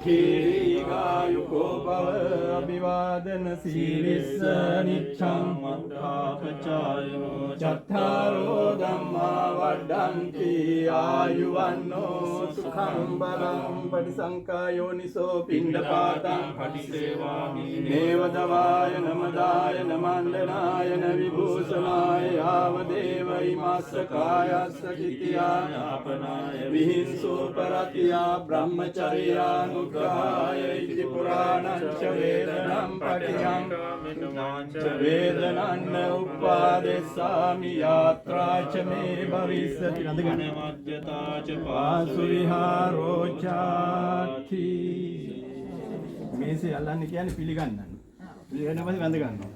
දීඝායුකෝ භව අභිවාදන සීලිස්ස නිච්ඡං මත්තාපචායෝ චත්තාරෝ ධම්මා වඩ්ඩන්ති ආයුවන්නෝ සුඛං බලං පටිසංකායෝනිසෝ පිණ්ඩපාතං පටිසේවාමි නේව දවාය නමදාය නමණ්ඩනාය විභූෂණාය යාවදේව ඉමස්ස කායස්ස කිතියා යාපනාය විහිංසෝ පරතියා බ්‍රහ්මචර්යානුග්‍රහාය ඉති පුරාණං ච වේදනං පටියං च वेदनन्न उपादेशामि यात्रा च मे भविष्यति नदगणमध्यता च පාසුවිහාරෝ චාති මේසේ අල්ලන්නේ කියන්නේ පිළිගන්නන්න. පිළිගන්න පස්සේ වැඳ ගන්නවා.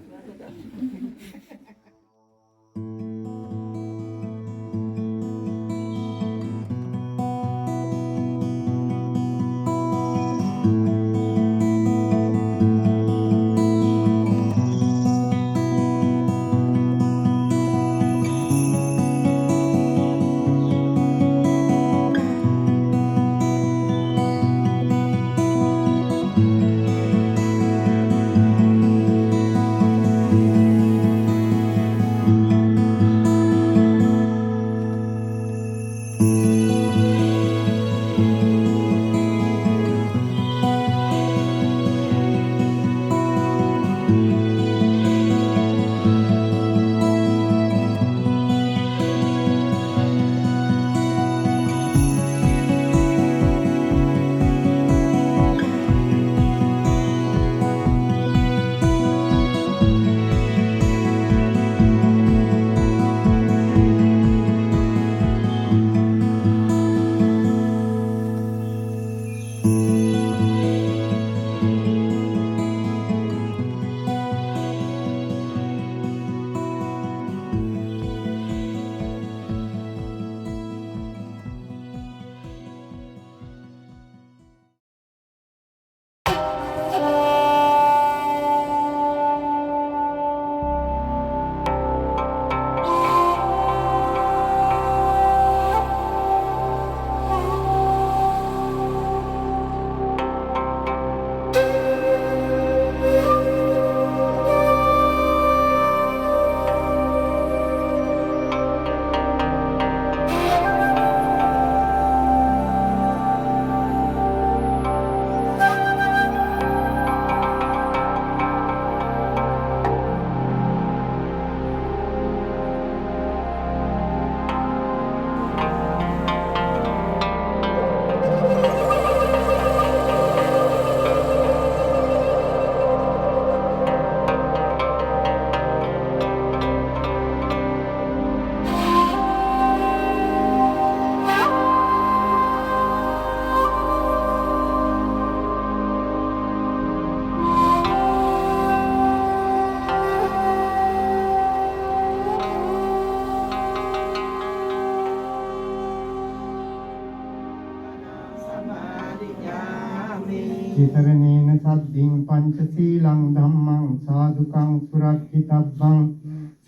චිතරණේන සද්දින් පංචශීලං ධම්මං සාදුකං සුරක්ෂිතබ්බං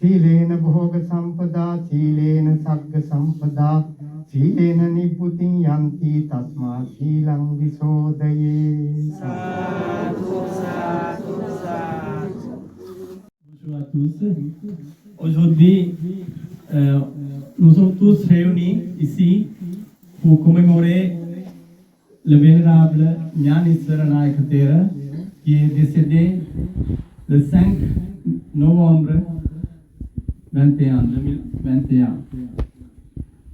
සීලේන භෝග සම්පදා සීලේන සග්ග සම්පදා සීලේන නිබ්බුතින් යන්ති තස්මා සීලං විසෝදයේ සාදු සාදු සාදු. Bonjour à tous. Aujourd'hui, nous sommes tous réunis ici pour commémorer le vénérable Gnaneshwara Nayaka Thera qui est décédé le 5 novembre 2021.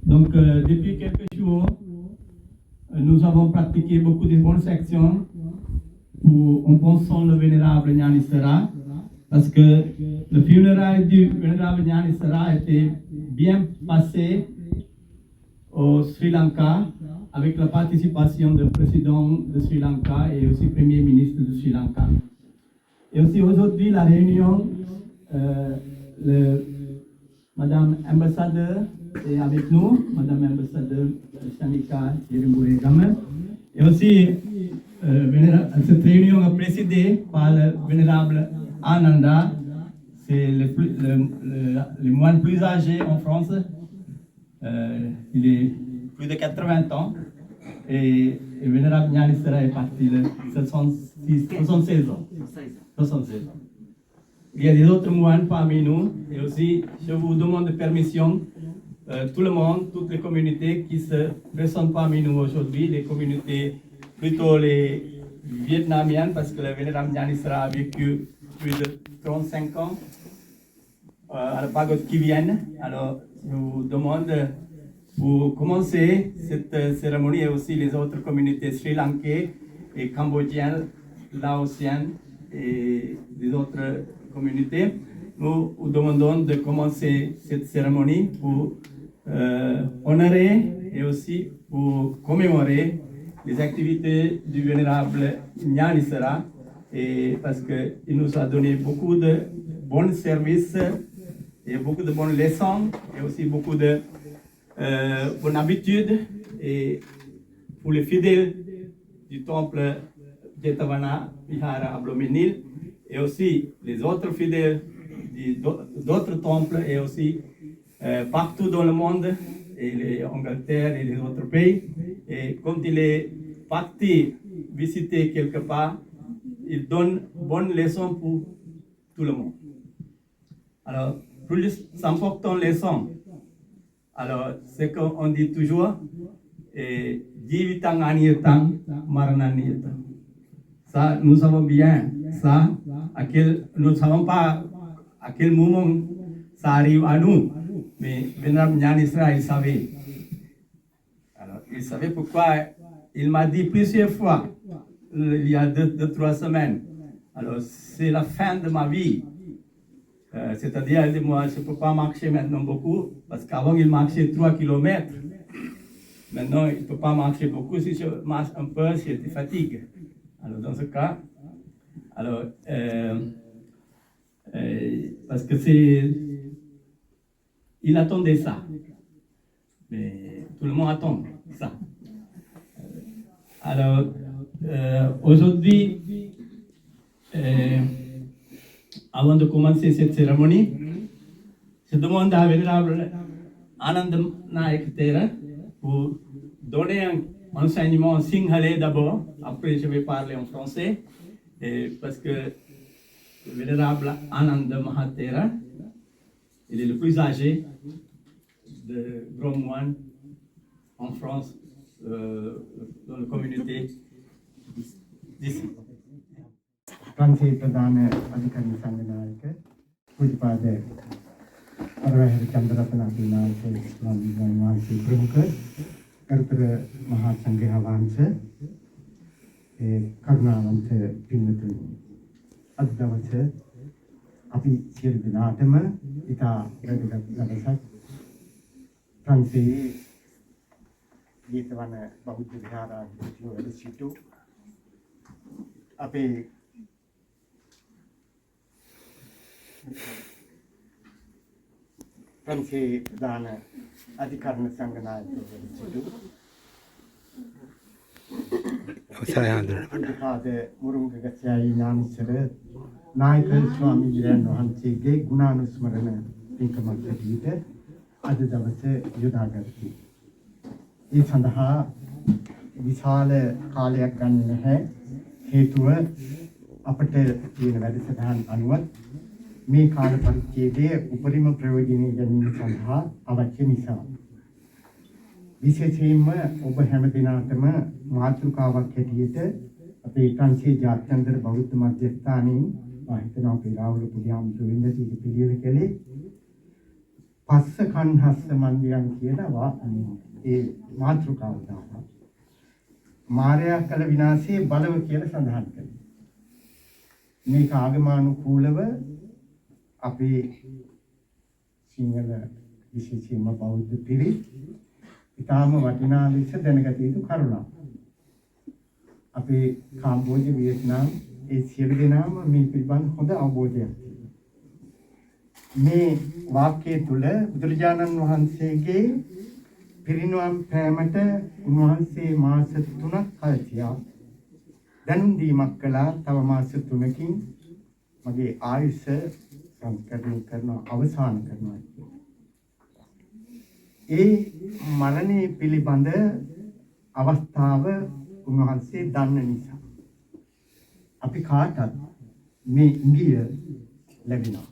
Donc, depuis quelques jours, nous avons pratiqué beaucoup de bonnes actions en pensant le vénérable Gnaneshwara, parce que le funérail du vénérable Gnaneshwara a été bien passé au Sri Lanka, avec la participation du président de Sri Lanka et aussi premier ministre de Sri Lanka. Et aussi aujourd'hui, la réunion, Madame Ambassadeur est avec nous, Madame Ambassadeur Shanika Yerimbouré-Game. Et aussi, cette réunion est présidée par le vénérable Ananda, c'est le moine plus âgé en France. Il est plus de 80 ans. Et Vénérable Nyanisera est parti le 76 ans. 76 ans. Il y a des autres moines parmi nous, et aussi je vous demande permission, tout le monde, toutes les communautés qui se présentent parmi nous aujourd'hui, les communautés, plutôt les vietnamiennes, parce que le Vénérable Nyanisera a vécu plus de 35 ans à la pagode qui viennent. Alors, je vous demande, pour commencer cette cérémonie, et aussi les autres communautés sri-lankaises et cambodgiennes, laotiennes et des autres communautés, nous vous demandons de commencer cette cérémonie pour honorer et aussi pour commémorer les activités du vénérable Nyanisera, et parce qu'il nous a donné beaucoup de bons services et beaucoup de bonnes leçons et aussi beaucoup de bonnes habitudes, et pour les fidèles du temple Jetavana Vihara à Bloménil et aussi les autres fidèles d'autres temples et aussi partout dans le monde, et l'Angleterre et les autres pays. Et quand il est parti visiter quelque part, il donne bonne leçon pour tout le monde. Alors, plus importante leçon, alors c'est qu'on dit toujours, Jivitang aniyatang marananiyatang. Ça, nous savons bien ça, nous ne savons pas à quel moment ça arrive à nous, mais Vénérable Nyanisera, il savait. Alors, il savait pourquoi il m'a dit plusieurs fois, il y a 2-3 semaines, alors c'est la fin de ma vie. C'est-à-dire, moi, je ne peux pas marcher maintenant beaucoup, parce qu'avant, il marchait 3 km. Maintenant, il ne peut pas marcher beaucoup. Si je marche un peu, je fatigue. Alors, dans ce cas, alors, parce que il attendait ça. Mais tout le monde attend ça. Alors, aujourd'hui, avant de commencer cette cérémonie, je demande à Vénérable Anand Naik Thera pour donner un enseignement en singhalais d'abord, après je vais parler en français, parce que le Vénérable Anand Mahathera, il est le plus âgé de grands moines en France, dans la communauté d'ici. ප්‍රංශේ ප්‍රධාන අධිකරණ සංඝනායක පූජ්‍යපාද අරවැහි චන්ද්‍රරත්න අධිනායක ස්වාමීන් වහන්සේ ප්‍රමුඛ කරුතර මහා සංඝයා වහන්සේ කරුණාවන්ත පින්වතුනි, අද දවසේ අපි සියලු දෙනාටම ඉතා වැදගත් දවසක් ප්‍රංශේ ජේතවන බෞද්ධ විහාරාධිපතිව වැඩ සිටු අපේ ප්‍රංශේ ප්‍රධාන අධිකරණ සංඝනායකවරු සිටු පූජ්‍යපාද මුරුංගගස්සයි ඥානිසර නායක ස්වාමීන් වහන්සේගේ ගුණානුස්මරණ පින්කමක් හැටියට අද දවසේ යොදාගත්තී. ඒ සඳහා විශාල කාලයක් ගන්න නැහැ. හේතුව අපට තියෙන වැඩසටහන් අනුව මේ කාල පරිච්ඡේදයේ උපරිම ප්‍රයෝජනෙ ගැනීම සඳහා අවශ්‍ය නිසා. විශේෂයෙන්ම ඔබ හැම දිනකටම මාතෘකාවක් හැටියට අපේ ප්‍රංශේ ජාත්‍යන්තර බෞද්ධ මධ්‍යස්ථානයේ හිතනවා අපේ රාහුල පුදියම්තුරින්ද සිට පිළිවෙල කළේ පස්ස කන්හස්ස මන්දිරම් කියලා ඒ මාතෘකාව දානවා. මාර්යා කළ විනාශයේ බලව කියලා සඳහන් කරනවා. මේක ආගමානුකූලව අපේ සිංහල විශේෂයෙන්ම බෞද්ධ පිරිස් ඉතාම වටිනා ලෙස දැනගත යුතු කරුණක්. අපේ කාම්බෝජ වියට්නාම් ඒ සියලු දෙනාම මේ පිළිබඳ හොඳ අවබෝධයක් තියෙනවා. මේ වාක්‍යය තුළ බුදුරජාණන් වහන්සේගේ පිරිනුවම් පෑමට උන්වහන්සේ මාස 3ක් කල් තියා දැනුම් දීමක් කළා. තව මාස 3කින් මගේ ආයුෂ සංකල්ප කරන අවසන් කරනවා. ඒ මරණය පිළිබඳ අවස්ථාව උන්වහන්සේ දන්න නිසා අපි කාටත් මේ ඉඟිය ලැබෙනවා.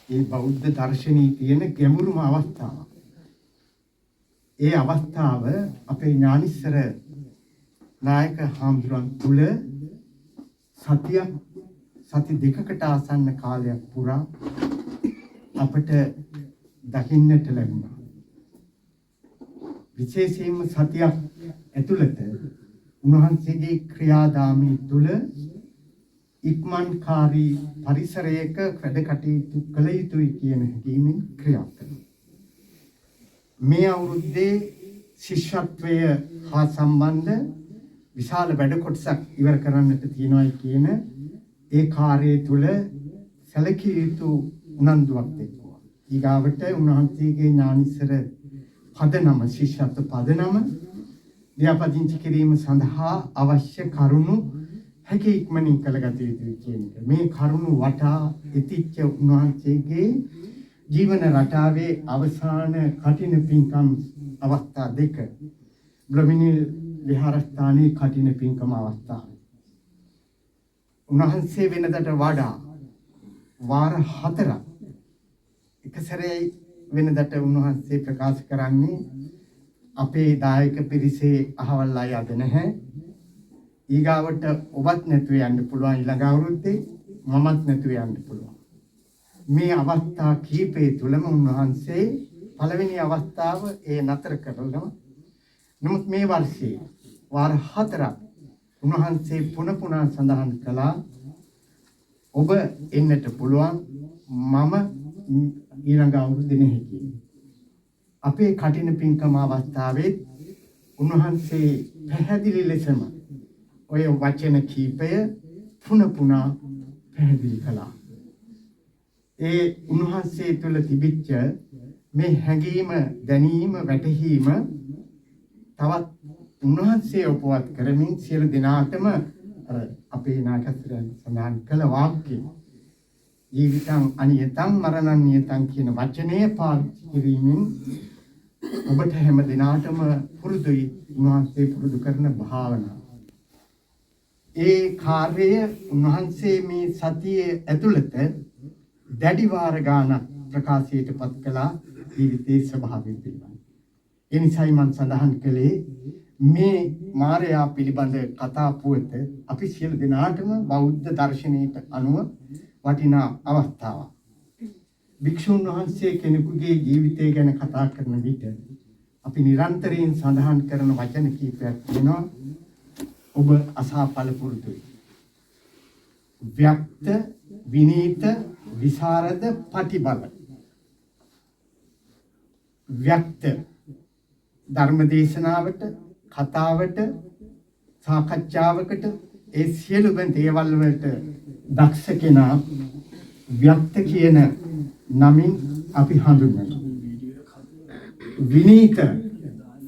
ඒ බෞද්ධ දර්ශනයේ තියෙන ගැඹුරුම අවස්ථාව. ඒ අවස්ථාව අපේ ඥානිස්සර නායක හාමුදුරන් තුල සති දෙකකට ආසන්න කාලයක් පුරා අපට දකින්නට ලැබුණා. විශේෂයෙන්ම සතියක් ඇතුළත උන්වහන්සේගේ ක්‍රියාදාමයේ තුල ඉක්මන්කාරී පරිසරයක වැඩ කටයුතු කළ යුතුයි කියන හැඟීමෙන් ක්‍රියා කළා. මේ අවුරුද්දේ ශිෂ්‍යත්වය හා සම්බන්ධ විශාල වැඩ කොටසක් ඉවර කරන්නට තියෙනවා කියන ඒ කාර්යය තුල සැලකිය යුතු උනන්දුවක් දක්වනවා. ඊගාවට උන්වහන්සේගේ ඥානිසර පදනම ශිෂ්‍යත්ව පදනම ව්‍යාපදිංචි කිරීම සඳහා අවශ්‍ය කරුණු හැකි ඉක්මනින් කළගත යුතුයි කියන එක. මේ කරුණු වටා ඉතිච්ච උන්වහන්සේගේ ජීවන රටාවේ අවසාන කටින පින්කම් අවස්ථා දෙක බ්‍රහ්මිනිල් විහාරස්ථානයේ කටින පින්කම අවස්ථාව. උන්වහන්සේ වෙනදට වඩා වාර 4ක් එක සැරේ වෙනදට උන්වහන්සේ ප්‍රකාශ කරන්නේ අපේ දායක පිරිසේ අහවල් අය අද නැහැ. ඊගාවට ඔබත් නැතුව යන්න පුළුවන් ඊළඟ අවුරුද්දේ මමත් නැතුව යන්න පුළුවන්. මේ අවස්ථා කීපේ තුලම උන්වහන්සේ පළවෙනි අවස්ථාව ඒ නතර කරනවා. නමුත් මේ වර්ෂයේ වාර 4ක් උන්වහන්සේ පුන සඳහන් කළා ඔබ එන්නට පුළුවන් මම ඊළඟ අවුරුද්දේ නැහැ කියන්නේ. අපේ කටින පින්කම අවස්ථාවේ උන්වහන්සේ පැහැදිලි ලෙසම ඔය වචන කීපය පුන පැහැදිලි කළා. ඒ උන්වහන්සේ තුළ තිබිච්ච මේ හැඟීම දැනීම වැටහීම තවත් උන්වහන්සේ උපවත් කරමින් සියලු දෙනාටම අපේ නායකත්වයෙන් සඳහන් කළ වාක්‍යය ජීවිතං අනියතං මරණං නියතං කියන වචනය පාවිච්චි කිරීමෙන් ඔබට හැම දිනාටම පුරුදුයි උන්වහන්සේ පුරුදු කරන භාවනාව. ඒ කාර්යය උන්වහන්සේ මේ සතියේ ඇතුළත දැඩි වාර ගානක් ප්‍රකාශයට පත් කළා ජීවිතයේ ස්වභාවය පිළිබඳ. ඒ නිසායි මම සඳහන් කළේ මේ මායя පිළිබඳ කතා පුවත අපි සියලු දෙනාටම බෞද්ධ දර්ශනයට අනුව වටිනා අවස්ථාවක්. භික්ෂුන් වහන්සේ කෙනෙකුගේ ජීවිතය ගැන කතා කරන විට අපි නිරන්තරයෙන් සඳහන් කරන වචන කීපයක් තියෙනවා. ඔබ අසාපල පුරුදුයි. ව්‍යක්ත, විනීත, විසරද, පටිබල. ව්‍යක්ත ධර්ම දේශනාවට, කතාවට, සාකච්ඡාවකට ඒ සියලුම දේවල් වලට දක්ෂ කෙනා ව්‍යක්ත කියන නමින් අපි හඳුන්වනවා. විනීත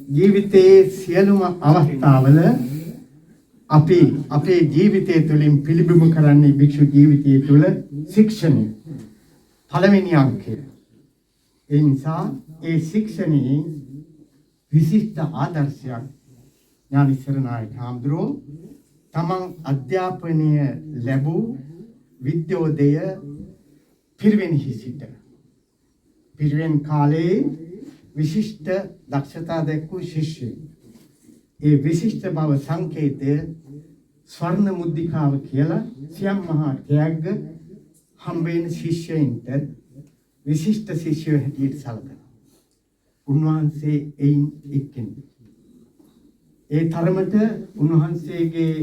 ජීවිතයේ සියලුම අවස්ථාවල අපි අපේ ජීවිතය තුළින් පිළිබිඹු කරන්නේ භික්ෂු ජීවිතය තුළ ශික්ෂණය පළවෙනි අංකය. ඒ නිසා ඒ ශික්ෂණයේ විශිෂ්ට ආදර්ශයක් ඥානිසර නායක හාමුදුරුවෝ තමන් අධ්‍යාපනය ලැබූ විද්‍යෝදය පිරිවෙන්හි සිට පිරිවෙන් කාලයේ විශිෂ්ට දක්ෂතා දැක්වූ ශිෂ්‍යයෙක්. ඒ විශිෂ්ට බව සංකේතය ස්වර්ණ මුද්දිකාව කියලා සියම් මහා ත්‍යාග හම්බෙන ශිෂ්‍යයින්ට විශිෂ්ට ශිෂ්‍යයෙක් හැටියට සැලකනවා. උන්වහන්සේ එයින් එක්කෙනෙක්. ඒ තරමට උන්වහන්සේගේ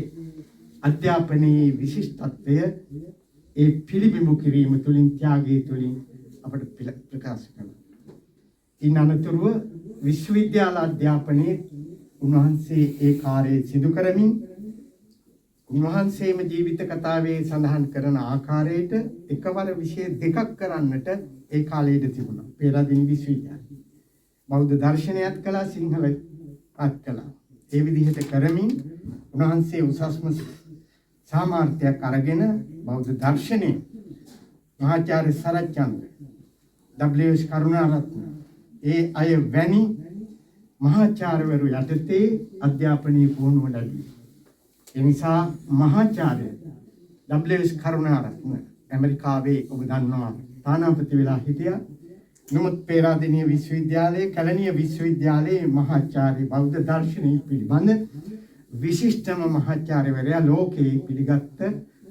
අධ්‍යාපනයේ විශිෂ්ටත්වය ඒ පිළිබිඹු කිරීම තුළින් ත්‍යාගය තුළින් අපට ප්‍රකාශ කරනවා. ඉන් අනතුරුව විශ්වවිද්‍යාල අධ්‍යාපනයේ උන්වහන්සේ ඒ කාර්යය සිදු කරමින් උන්වහන්සේම ජීවිත කතාවේ සඳහන් කරන ආකාරයට එකවර විෂය දෙකක් කරන්නට ඒ කාලයේදී තිබුණා. පෙරදින විශ්වවිද්‍යාලය. බෞද්ධ දර්ශනයත් කළා, සිංහලත් කළා. ඒ විදිහට කරමින් උන්වහන්සේ උසස්ම සාමර්ථ්‍යයක් අරගෙන බෞද්ධ දර්ශනයේ මහාචාර්ය සරච්චන්ද්‍ර W.S. කරුණාරත්න ඒ අය වැනි මහාචාර්යවරු යටතේ අධ්‍යාපනයේ පුහුණුව ලැබී. ඒ නිසා මහාචාර්ය WS කරුණාරත්න ඇමරිකාවේ ඔබ දන්නවා තානාපති වෙලා හිටියා. නමුත් පේරාදෙණිය විශ්වවිද්‍යාලයේ කැලණිය විශ්වවිද්‍යාලයේ මහාචාර්ය බෞද්ධ දර්ශනය පිළිබඳ විශිෂ්ටම මහාචාර්යවරයා ලෝකයේ පිළිගත්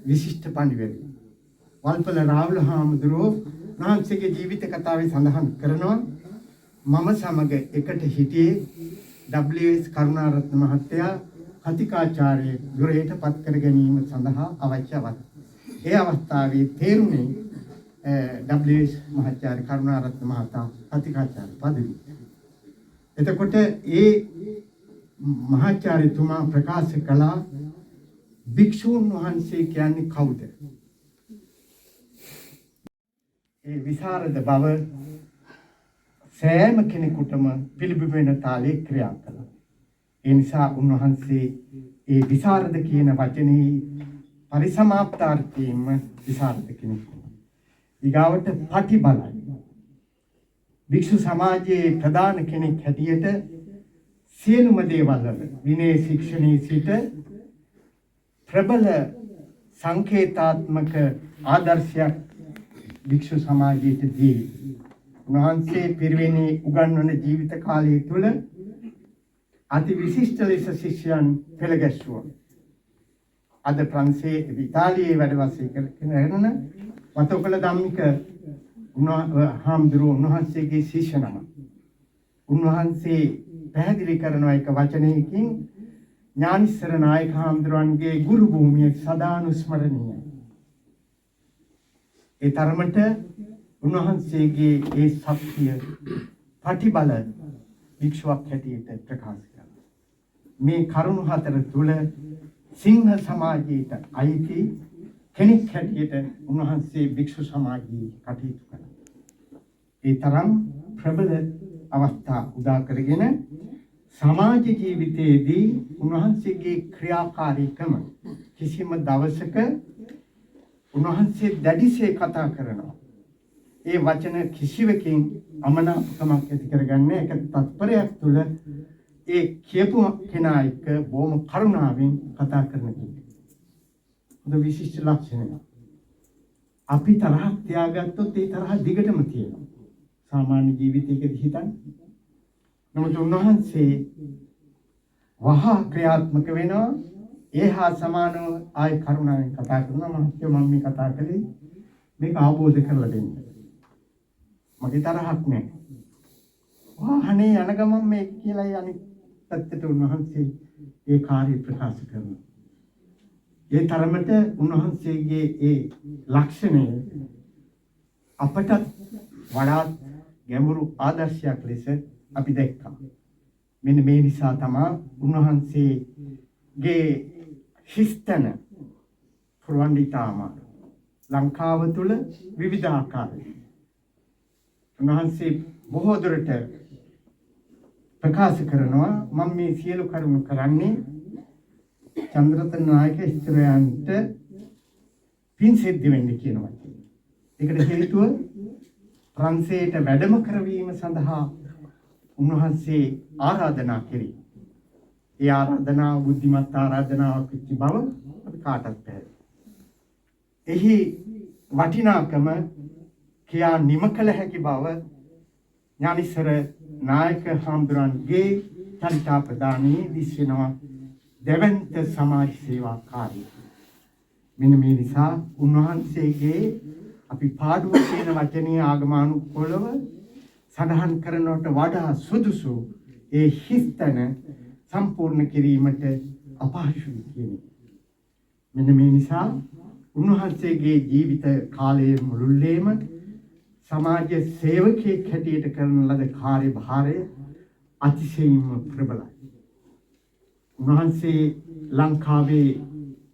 විශිෂ්ට පඬිවරයෙක්. වල්පල රාහුල හාමුදුරුවෝ උන්වහන්සේගේ ජීවිත කතාවේ සඳහන් කරනවා මම සමග එකට හිටියේ WS කරුණාරත්න මහත්තයා කතිකාචාර්ය ධුරයට පත් කර ගැනීම සඳහා අවශ්‍ය වත්. ඒ අවස්ථාවේ තේරුණේ WS මහාචාර්ය කරුණාරත්න මහතා කතිකාචාර්ය පදවිය. එතකොට ඒ මහාචාර්යතුමා ප්‍රකාශ කළා භික්ෂුන් වහන්සේ කියන්නේ කවුද? ඒ විසරද බව සෑම කෙනෙකුටම පිළිබිඹෙන තාලේ ක්‍රියා කළා. ඒ නිසා උන්වහන්සේ ඒ විසරද කියන වචනේ පරිසමාප්තාර්ථයෙන්ම විසරද කෙනෙක්. ඊගාවට පටිබලයි. භික්ෂු සමාජයේ ප්‍රධාන කෙනෙක් හැටියට සියලුම දේවල් වල විනය ශික්ෂණයේ සිට ප්‍රබල සංකේතාත්මක ආදර්ශයක් භික්ෂු සමාජයට දී උන්වහන්සේ පිරිවෙනේ උගන්වන ජීවිත කාලය තුළ අති විශිෂ්ට ලෙස ශිෂ්‍යයන් පෙළ ගැස්වුවා. අද ප්‍රංශයේ ඉතාලියේ වැඩ වාසය කරන වතෝකල ධම්මික හාමුදුරුවෝ උන්වහන්සේගේ ශිෂ්‍ය නම. උන්වහන්සේ පැහැදිලි කරන එක වචනයකින් ඥානිස්සර නායක හාමුදුරුවන්ගේ ගුරු භූමිය සදානුස්මරණීයයි. ඒ තරමට උන්වහන්සේගේ ඒ ශක්තිය පටිබල වික්ෂුවක් හැටියට ප්‍රකාශ කරනවා. මේ කරුණු හතර තුල සිංහ සමාජයට අයිති කෙනෙක් හැටියට උන්වහන්සේ භික්ෂු සමාජයේ කටයුතු කළා. ඒ තරම් ප්‍රබල අවස්ථා උදා කරගෙන සමාජ ජීවිතයේදී උන්වහන්සේගේ ක්‍රියාකාරීකම කිසිම දවසක උන්වහන්සේ දැඩිසේ කතා කරනවා. ඒ වචන කිසිවකින් අමනාපකමක් ඇති කරගන්නේ ඒක තත්පරයක් තුළ ඒ කියපු කෙනා එක්ක බොහොම කරුණාවෙන් කතා කරන කෙනෙක්. ඒක විශිෂ්ට ලක්ෂණයක්. අපි තරහක් තියාගත්තොත් ඒ තරහ දිගටම තියෙනවා. සාමාන්‍ය ජීවිතයකදී හිතන්න. නමුත් උන්වහන්සේ වහා ක්‍රියාත්මක වෙනවා. ඒ හා සමානව ආය කරුණාවෙන් කතා කරනවා. මම මේ කතා කළේ මේක අවබෝධ කරලා දෙන්න. මගේ තරහක් නෑ. වාහනේ යන ගමන් මේ කියලා අනිත් පැත්තට උන්වහන්සේ ඒ කාර්ය ප්‍රකාශ කරනවා. ඒ තරමට උන්වහන්සේගේ ඒ ලක්ෂණය අපට වඩාත් ගැඹුරු ආදර්ශයක් ලෙස අපි දැක්කා. මෙන්න මේ නිසා තමයි උන්වහන්සේගේ හිස්තන පුරවන්දිතාම ලංකාව තුල විවිධ ආකාරයි. උන්වහන්සේ බොහෝ දුරට ප්‍රකාශ කරනවා මම මේ සියලු කරුණු කරන්නේ චන්ද්‍රරතන නායක ස්ත්‍රයන්ට පින් සිද්ධ වෙන්න කියනවා. ඒකට හේතුව ප්‍රංශයට වැඩම කරවීම සඳහා උන්වහන්සේ ආරාධනා කෙරේ. ඒ ආරාධනාව බුද්ධිමත් ආරාධනාවක් වෙච්ච බව අපි කාටත් පැහැදිලි. එහි වටිනාකම කියා නිම කළ හැකි බව ඥානිසර නායක හාමුදුරන්ගේ චරිතාපදානයේ දිස් වෙනවා. දෙවන්ත සමාජ සේවා කාර්යය. මෙන්න මේ නිසා උන්වහන්සේගේ අපි පාඩුව කියන වචනේ ආගමානුකූලව සඳහන් කරනවට වඩා සුදුසු ඒ හිස්තන සම්පූර්ණ කිරීමට අපහසුයි කියන්නේ. මෙන්න මේ නිසා උන්වහන්සේගේ ජීවිත කාලයේ මුළුල්ලේම සමාජ සේවකයෙක් හැටියට කරන ලද කාර්යභාරය අතිශයින්ම ප්‍රබලයි. උන්වහන්සේ ලංකාවේ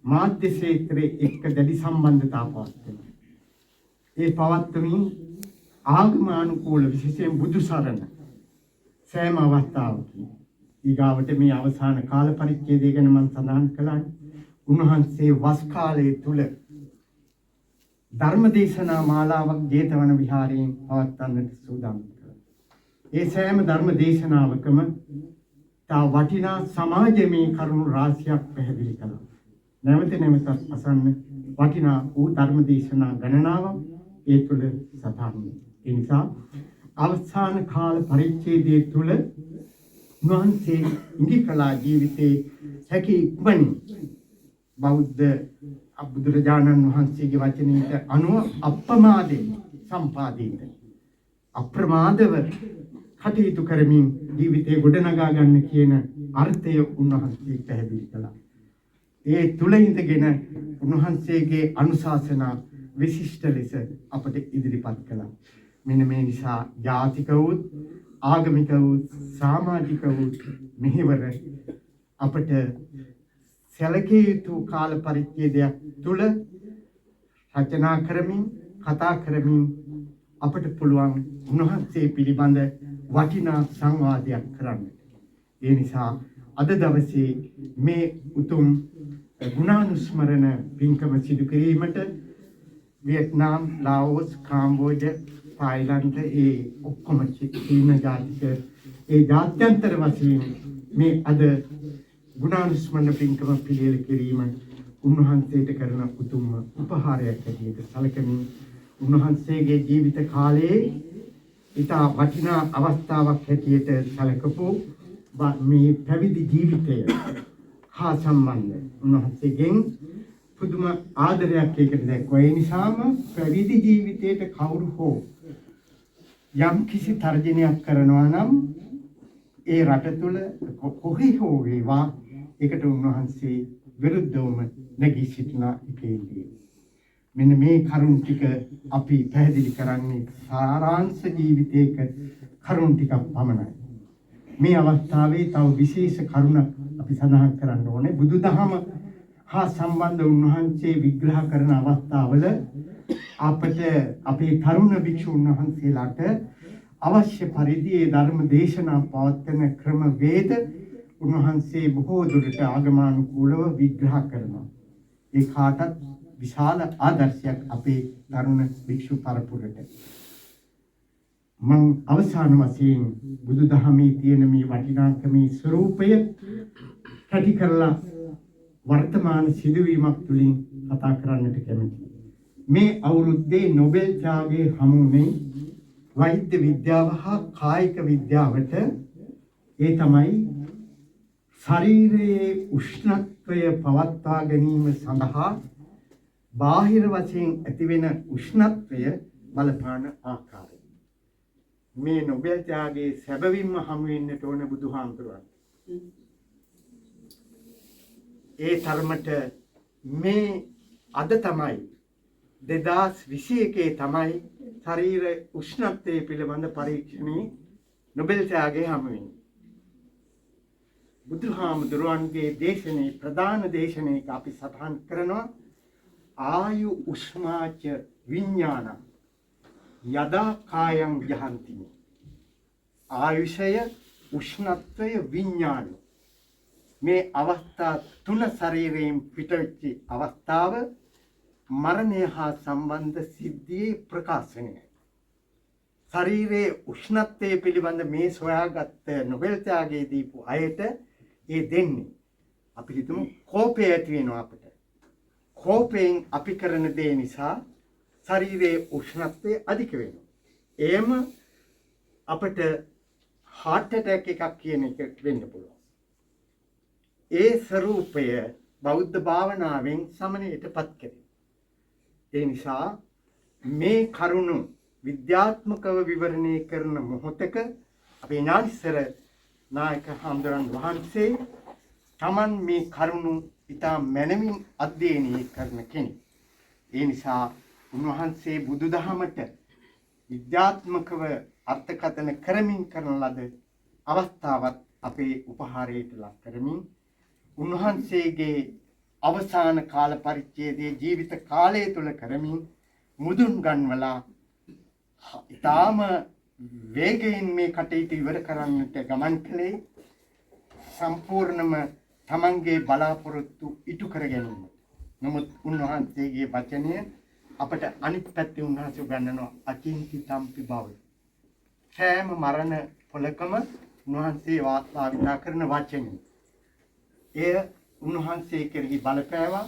මාධ්‍ය ක්ෂේත්‍රයේ එක්ක දැඩි සම්බන්ධතාවක් පවත්වනවා. ඒ පවත්වමින් ආගමානුකූල විශේෂයෙන් බුදු සරණ සෑම අවස්ථාවකදී ඊගාවට මේ අවසාන කාල පරිච්ඡේදය ගැන මම සඳහන් කළා. උන්වහන්සේ වස් කාලයේ තුල ධර්මදේශනා මාලාවක් ජේතවන විහාරයෙන් පවත්වන්නට සූදානම් කළා. ඒ සෑම ධර්ම දේශනාවකම තා වටිනා සමාජමය කරුණු රාශියක් පැහැදිලි කළා. නැවත නැවතත් අසන්න වටිනා වූ ධර්ම දේශනා ගණනාවක් ඒ තුළ සටහන් වෙනවා. ඒ නිසා අවසාන කාල පරිච්ඡේදයේ තුල උන්වහන්සේ ඉඟි කළා ජීවිතේ හැකි ඉක්මනින් බෞද්ධ බුදුරජාණන් වහන්සේගේ වචනයට අනුව අප්‍රමාදයෙන් සම්පාදිත අප්‍රමාදව කටයුතු කරමින් ජීවිතේ ගොඩනගා ගන්න කියන අර්ථය උන්වහන්සේ පැහැදිලි කළා. ඒ තුල ඉඳගෙන උන්වහන්සේගේ අනුශාසනා විශිෂ්ට ලෙස අපට ඉදිරිපත් කළා. මෙන්න මේ නිසා ජාතික වූ ආගමික වූ සමාජික වූ මෙහෙවර අපට සැලකිය යුතු කාල පරිච්ඡේදයක් තුල රචනා කරමින් කතා කරමින් අපට පුළුවන් උන්වහන්සේ පිළිබඳ වටිනා සංවාදයක් කරන්න. ඒ නිසා අද දවසේ මේ උතුම් ගුණානුස්මරණ පින්කම සිදු කිරීමට වියට්නාම්, ලාओස්, කාම්බෝජ, තායිලන්ත ඒ ඔක්කොම චීන ජාතික ඒ ජාත්‍යන්තර වශයෙන් මේ අද ගුණානුස්මරණ පින්කම පිළියෙල කිරීම උන්වහන්සේට කරන උතුම් උපහාරයක් ඇටියට සැලකමින් උන්වහන්සේගේ ජීවිත කාලයේ ඉතා වටිනා අවස්ථාවක් හැටියට සැලකපු මේ පැවිදි ජීවිතය හා සම්බන්ධ උන්වහන්සේගෙන් පුදුම ආදරයක් ඒකට දැක්වුවා. ඒ නිසාම පැවිදි ජීවිතයට කවුරු හෝ යම් කිසි තර්ජනයක් කරනවා නම් ඒ රට තුළ කොහේ හෝ වේවා ඒකට උන්වහන්සේ විරුද්ධවම නැගී සිටින එකේදී මෙන්න මේ කරුණ ටික අපි පැහැදිලි කරන්නේ සාරාංශ ජීවිතයක කරුණ ටිකක් පමණයි. මේ අවස්ථාවේ තව විශේෂ කරුණක් අපි සඳහන් කරන්න ඕනේ. බුදුදහම හා සම්බන්ධ උන්වහන්සේ විග්‍රහ කරන අවස්ථාවල අපට අපේ තරුණ භික්ෂුන් වහන්සේලාට අවශ්‍ය පරිදි ඒ ධර්ම දේශනා පවත්වන ක්‍රම වේද උන්වහන්සේ බොහෝ දුරට ආගමානුකූලව විග්‍රහ කරනවා. ඒ කාටත් විශාල ආදර්ශයක් අපේ තරුණ භික්ෂු පරපුරට. මම අවසාන වශයෙන් බුදුදහමේ තියෙන මේ වටිනාකමේ ස්වરૂපය කටි කරලා වර්තමාන සිදුවීමක් තුලින් කතා කරන්නට කැමතියි. මේ අවුරුද්දේ නොබෙල් ත්‍යාගයේ හමුුනේ වෛද්‍ය විද්‍යාව හා කායික විද්‍යාවට ඒ තමයි ශරීරයේ උෂ්ණත්වය පවත්වා ගැනීම සඳහා බාහිර වශයෙන් ඇතිවෙන උෂ්ණත්වය බලපාන ආකාරය. මේ නොබෙල් ත්‍යාගයේ සැබවින්ම හමු වෙන්නට ඕන බුදුහාමුදුරුවන්. ඒ තරමට මේ අද තමයි 2021 තමයි ශරීර උෂ්ණත්වය පිළිබඳ පරීක්ෂණයේ නොබෙල් ත්‍යාගය හමු වෙන්නේ. බුදුහාමුදුරුවන්ගේ දේශනේ ප්‍රධාන දේශනයක අපි සටහන් කරනවා ආයු උෂ්මාච විඥාන යදා කායං ජහන්තිමි. ආයුෂය උෂ්ණත්වය විඥාන මේ අවස්ථා තුන ශරීරයෙන් පිටවෙච්ච අවස්ථාව මරණය හා සම්බන්ධ සිද්ධියේ ප්‍රකාශනය. ශරීරයේ උෂ්ණත්වය පිළිබඳ මේ සොයාගත්ත නොබෙල් ත්‍යාගයේ දීපු අයට ඒ දෙන්නේ අපි හිතමු කෝපය ඇති වෙනවා අපිට. කෝපයෙන් අපි කරන දේ නිසා ශරීරයේ උෂ්ණත්වය අධික වෙනවා. එයම අපිට heart attack එකක් කියන එක වෙන්න පුළුවන්. ඒ ස්වરૂපය බෞද්ධ භාවනාවෙන් සමනයටපත් කරේ. ඒ නිසා මේ කරුණු විද්‍යාත්මකව විවරණය කරන මොහොතක අපේ ඥානිසර නායක හාමුදුරන් වහන්සේ තමන් මේ කරුණු ඉතා මැනවින් අධ්‍යයනය කරන කෙනෙක්. ඒ නිසා උන්වහන්සේ බුදුදහමට විද්‍යාත්මකව අර්ථකථන කරමින් කරන ලද අවස්ථාවත් අපේ උපහාරයට ලක් කරමින් උන්වහන්සේගේ අවසාන කාල පරිච්ඡේදයේ ජීවිත කාලය තුල කරමින් මුදුන් ගන්වලා ඊටාම වේගයෙන් මේ කටයුතු ඉවර කරන්නට ගමන් කළේ සම්පූර්ණම තමන්ගේ බලාපොරොත්තු ඉටු කර ගැනීම. නමුත් උන්වහන්සේගේ වචනය අපට අනිත් පැත්තේ උන්වහන්සේ උගන්වනවා අචින්තිතම්පි බව. සෑම මරණ පොලකම උන්වහන්සේ භාවිතා කරන වචන. එය උන්වහන්සේ කෙරෙහි බලපෑවා.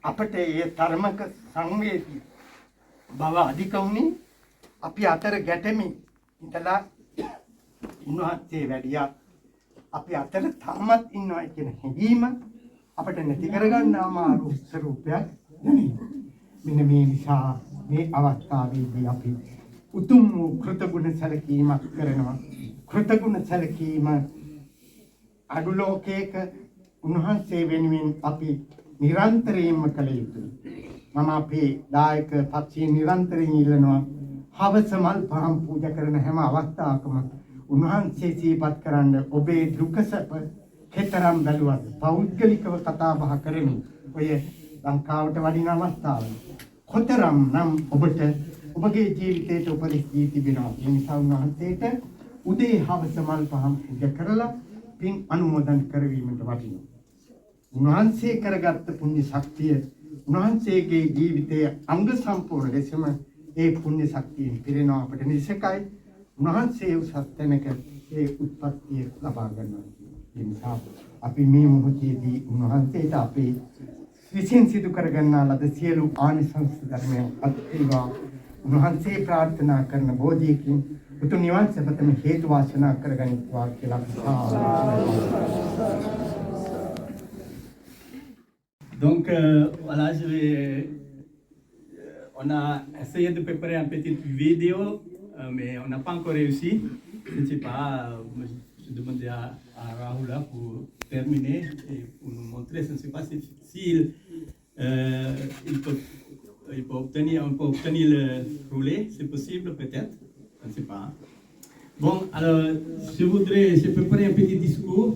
අපට ඒ තරමක සංවේදී බව අධික වුණේ අපි අතර ගැටෙමින් ඉතලා උන්වහන්සේ වැඩියා අපි අතර තාමත් ඉන්නවා කියන හැඟීම අපට නැති කරගන්න අමාරු ස්වරූපයක් නෙමෙයි. මෙන්න මේ නිසා මේ අවස්ථාවේදී අපි උතුම් වූ කෘතගුණ සැලකීමක් කරනවා. කෘතගුණ සැලකීම අඩු ලෝකයක උන්වහන්සේ වෙනුවෙන් අපි නිරන්තරයෙන්ම කළ යුතුයි. මම අපේ දායක පක්ෂයේ නිරන්තරයෙන් ඉල්ලනවා හවස මල් පහන් පූජා කරන හැම අවස්ථාවකම උන්වහන්සේ සිහිපත් කරන්න ඔබේ දුක සැප කෙතරම් බැලුවද පෞද්ගලිකව කතා බහ කරමින් ඔය ලංකාවට වඩින අවස්ථාවල කොතරම් නම් ඔබට ඔබගේ ජීවිතයට උපදෙස් දී තිබෙනවා. ඒ නිසා උන්වහන්සේට උදේ හවස මල් පහන් පූජා කරලා පින් අනුමෝදන් කරවීමට වටිනවා. උන්වහන්සේ කරගත්ත පුණ්‍ය ශක්තිය උන්වහන්සේගේ ජීවිතයේ අංග සම්පූර්ණ ලෙසම ඒ පුණ්‍ය ශක්තියෙන් පිරෙනවා අපට නිසකයි. උන්වහන්සේ උසස් තැනක ඒ උත්පත්තිය ලබා ගන්නවා. ඒ නිසා අපි මේ මොහොතේදී උන්වහන්සේට අපේ විසින් සිදු කරගන්නා ලද සියලු ආනිසංස ධර්මයන් අත්වේවා. උන්වහන්සේ ප්‍රාර්ථනා කරන බෝධියකින් උතුම් නිවන් සැපතම හේතු වාසනා කරගනිත්වා කියලා. Donc voilà, on a essayé de préparer une petite vidéo, mais on n'a pas encore réussi. Je ne sais pas, je demandais à Rahul là pour terminer et pour nous montrer. Je ne sais pas s'il peut obtenir le roulet, c'est possible peut-être, je ne sais pas. Bon, alors j'ai préparé un petit discours.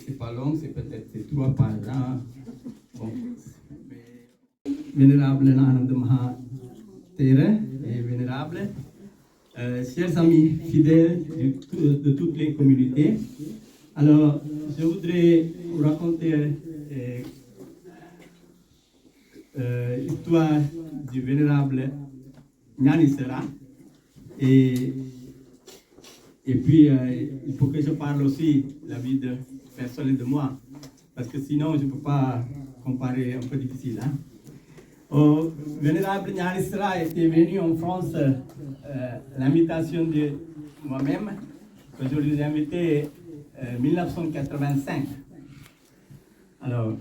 C'est pas long, c'est peut-être 3 pages. Hein. Bon. Vénérable Nanda Mahathera et vénérable, chers amis fidèles de toutes les communautés, alors je voudrais vous raconter l'histoire du vénérable Gnani-Sera et puis il faut que je parle aussi de la vie personnelle de moi, parce que sinon je ne peux pas comparer, un peu difficile. Hein? Vénérable Gnani-Sera était venu en France l'invitation de moi-même, que je lui ai invité en 1985. Alors,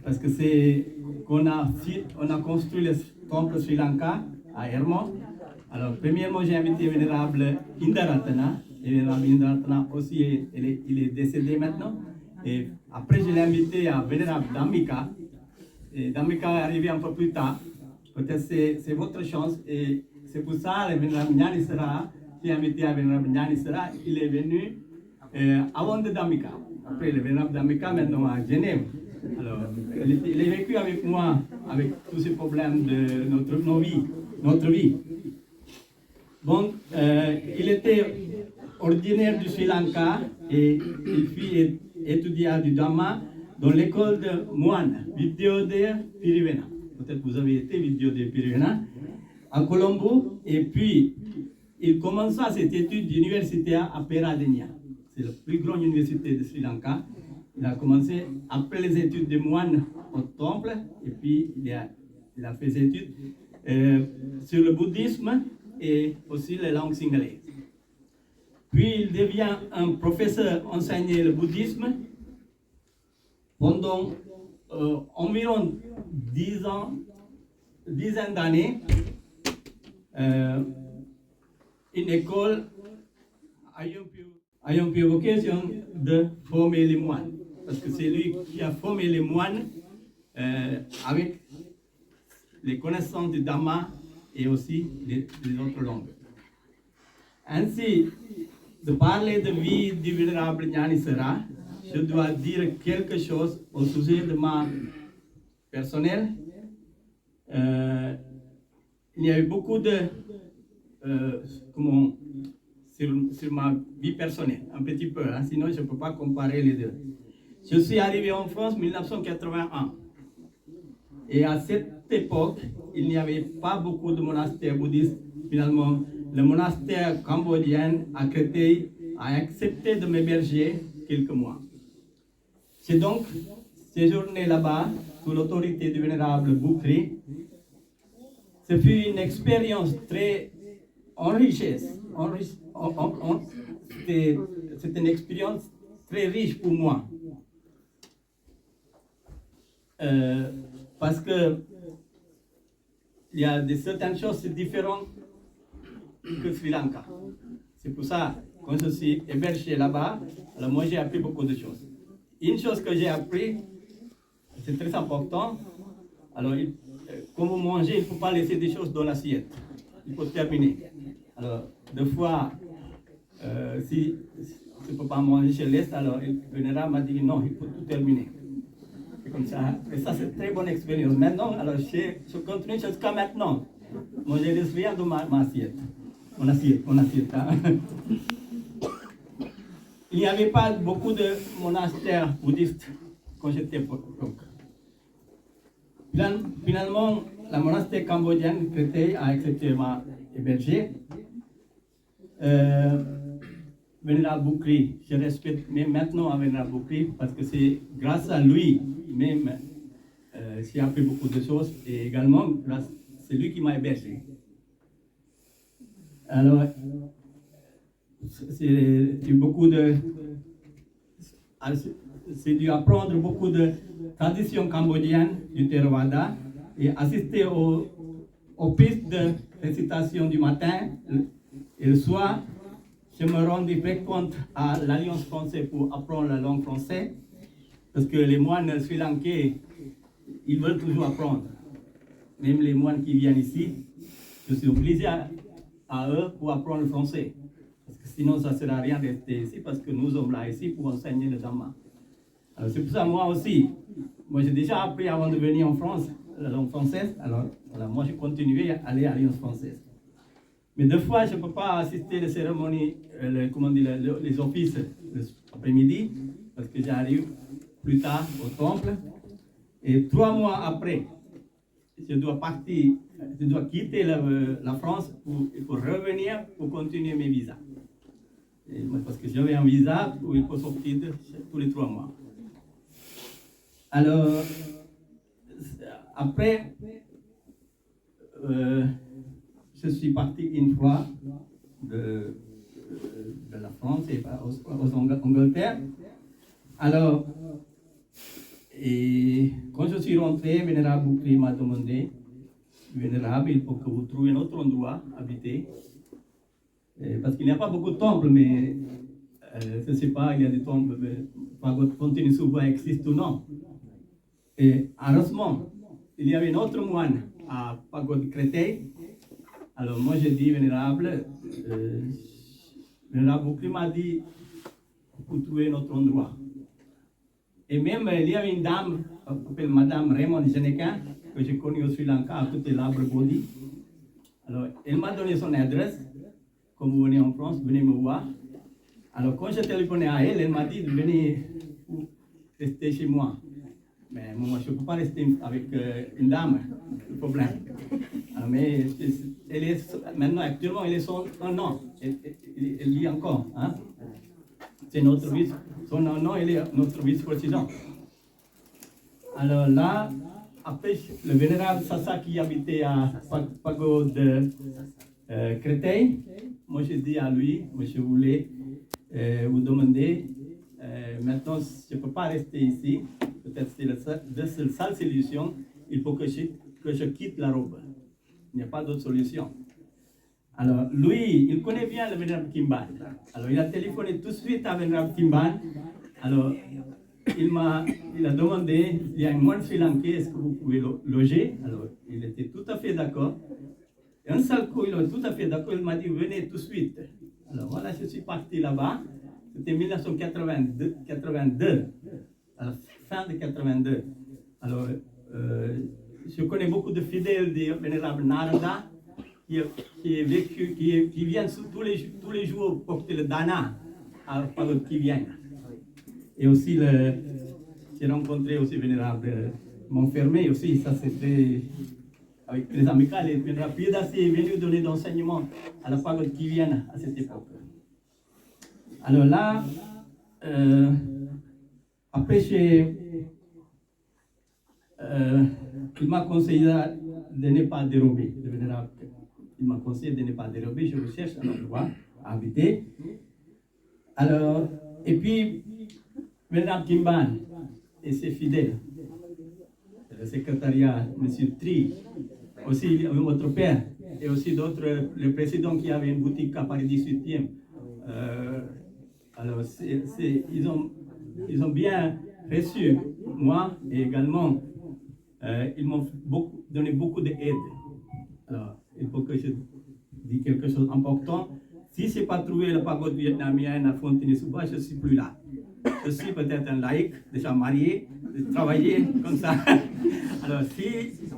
parce que c'est qu'on a construit le temple Sri Lanka à Hermon. Alors, premièrement, j'ai invité le vénérable Indaratana. Et le vénérable Indaratana aussi, il est décédé maintenant. Et après, je l'ai invité à vénérable Dhammika. Et Dhammika est arrivé un peu plus tard. Peut-être c'est votre chance. Et c'est pour ça que le vénérable Gnani-Sera, j'ai invité à vénérable Gnani-Sera, il est venu avant de Dhammika. Après, le vénérable Dhammika, maintenant à Genève. Alors, il est vécu avec moi, avec tous ces problèmes de notre vie. Bon, il était originaire du Sri Lanka et il fit étudier du Dhamma dans l'école de moines, Vidyodaya Pirivena. Peut-être vous avez été Vidyodaya Pirivena, à Colombo. Et puis, il commença cette étude universitaire à Peradeniya. C'est la plus grande université de Sri Lanka. Il a commencé après les études de moine au temple, et puis il a fait ses études sur le bouddhisme et aussi les langues singalaises. Puis il devient un professeur enseigner le bouddhisme pendant environ 10 d'années. Une école a eu pour vocation de former les moines. Parce que c'est lui qui a formé les moines avec les connaissances du Dhamma et aussi les autres langues. Ainsi, de parler de vie du vénérable Gnani-Sera, je dois dire quelque chose au sujet de ma personnelle. Il y a eu beaucoup de... sur ma vie personnelle, un petit peu, hein, sinon je ne peux pas comparer les deux. Je suis arrivé en France en 1981. Et à cette époque, il n'y avait pas beaucoup de monastères bouddhistes finalement le monastère cambodgien à Créteil a accepté de m'héberger quelques mois. J'ai donc séjourné là-bas sous l'autorité du vénérable Boukri. Ce fut une expérience très c'était une expérience très riche pour moi. Parce que il y a certaines choses différentes que Sri Lanka. C'est pour ça, quand je suis hébergé là-bas, alors moi j'ai appris beaucoup de choses. Une chose que j'ai appris, c'est très important. Alors, quand vous mangez, il ne faut pas laisser des choses dans l'assiette. Il faut terminer. Alors, deux fois, si tu ne peux pas manger chez l'Est, alors le vénérable m'a dit non, il faut tout terminer. C'est comme ça. Et ça, c'est une très bonne expérience. Maintenant, alors, je continue jusqu'à maintenant. Moi, je ne laisse rien dans ma assiette. Mon assiette. Hein. Il n'y avait pas beaucoup de monastères bouddhistes quand j'étais donc. Finalement, la monastère cambodgienne Créteil a accepté ma héberger. Vénérable Boukri, je respecte même maintenant Vénérable Boukri parce que c'est grâce à lui même j'ai appris beaucoup de choses et également c'est lui qui m'a hébergé. Alors, c'est dû apprendre beaucoup de traditions cambodgiennes du Theravada et assister aux pistes de récitation du matin et le soir. Je me rendais fréquemment à l'Alliance française pour apprendre la langue française parce que les moines sri-lankais, ils veulent toujours apprendre. Même les moines qui viennent ici, je suis obligé à eux pour apprendre le français. Parce que sinon, ça ne sert à rien de rester ici parce que nous sommes là ici pour enseigner le Dhamma. C'est pour ça, moi aussi, j'ai déjà appris avant de venir en France la langue française. Alors moi, j'ai continué à aller à l'Alliance française. Mais deux fois, je ne peux pas assister aux cérémonies, les offices l'après-midi, parce que j'arrive plus tard au temple. Et 3 mois après, je dois partir, je dois quitter la France pour revenir pour continuer mes visas. Parce que j'avais un visa où il faut sortir tous les 3 mois. Alors, après, je suis parti une fois de la France et aux Angleterre. Alors, et quand je suis rentré, Vénérable Boukri m'a demandé, Vénérable, il faut que vous trouviez un autre endroit à habiter. Parce qu'il n'y a pas beaucoup de temples, mais je ne sais pas, il y a des temples, mais Pagoda Fontenay-sous-Bois existe ou non. Et heureusement, il y avait un autre moine à Pagoda Créteil. Alors moi j'ai dit, Vénérable Boukri m'a dit, pour trouver un autre endroit. Et même, il y avait une dame, s'appelle Madame Raymond Genequin, que j'ai connue au Sri Lanka, à côté de l'Arbre Bodhi. Alors, elle m'a donné son adresse. Comme vous venez en France, venez me voir. Alors, quand j'ai téléphoné à elle, elle m'a dit de venir rester chez moi. Mais moi, je ne peux pas rester avec une dame, le problème. Alors, mais elle est, maintenant, actuellement, elle est son nom. Elle vit encore. Hein? C'est notre vice. Son nom, il est notre vice-président. Alors là, après, le vénérable Sasa qui habitait à Pagoda Créteil, moi j'ai dit à lui, moi je voulais vous demander, maintenant je ne peux pas rester ici, peut-être c'est la seule solution, il faut que je quitte la robe. Il n'y a pas d'autre solution. Alors lui, il connaît bien le vénérable Kimban. Alors il a téléphoné tout de suite à vénérable Kimban. Alors il a demandé, il y a un moine sri-lankais, est-ce que vous pouvez loger? Alors il était tout à fait d'accord. Et un seul coup, il est tout à fait d'accord, il m'a dit, venez tout de suite. Alors voilà, je suis parti là-bas. C'était 1982, à la fin de 82. Alors, je connais beaucoup de fidèles du vénérable Narada qui viennent tous les jours porter le dana à qui viennent. Et aussi, j'ai rencontré aussi le vénérable Montfermé aussi, ça c'était avec les amicales, et Vénérable Piedassi est venu donner d'enseignement à la pagode qui vient à cette époque. Alors là, après, il m'a conseillé de ne pas dérober, le vénérable. Il m'a conseillé de ne pas dérober, je recherche un endroit à habiter. Alors, et puis, vénérable Kimban et ses fidèles, le secrétariat, M. Tri, aussi votre père, et aussi d'autres, le président qui avait une boutique à Paris 18e. Alors, ils ont bien reçu moi et également, ils m'ont donné beaucoup d'aide. Alors, il faut que je dise quelque chose d'important. Si je n'ai pas trouvé la pagode vietnamienne à Fontenay-sous-Bois, je ne suis plus là. Je suis peut-être un laïc, déjà marié, travaillé comme ça. Alors, si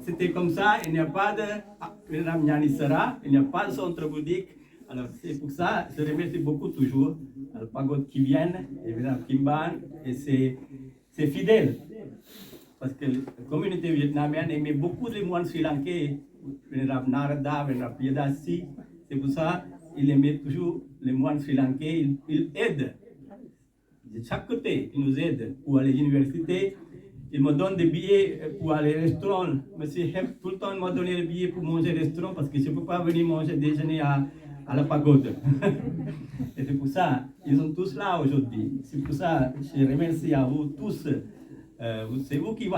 c'était comme ça, il n'y a pas de Vénérable Nyanisara, il n'y a pas de centre bouddhique. Alors, c'est pour ça, je remercie beaucoup toujours la pagode qui vient, et Vénérable Kimban, et ses fidèles. Parce que la communauté vietnamienne aimait beaucoup les moines sri-lankais, Vénérable Narada, Vénérable Piedassi. C'est pour ça qu'il aimait toujours les moines sri-lankais. Il aide. De chaque côté, il nous aide pour aller à l'université. Il me donne des billets pour aller au restaurant. Monsieur Hep, tout le temps, il m'a donné des billets pour manger au restaurant parce que je ne peux pas venir manger déjeuner à la pagode. Et c'est pour ça, ils sont tous là aujourd'hui. C'est pour ça, je remercie à vous tous. C'est vous qui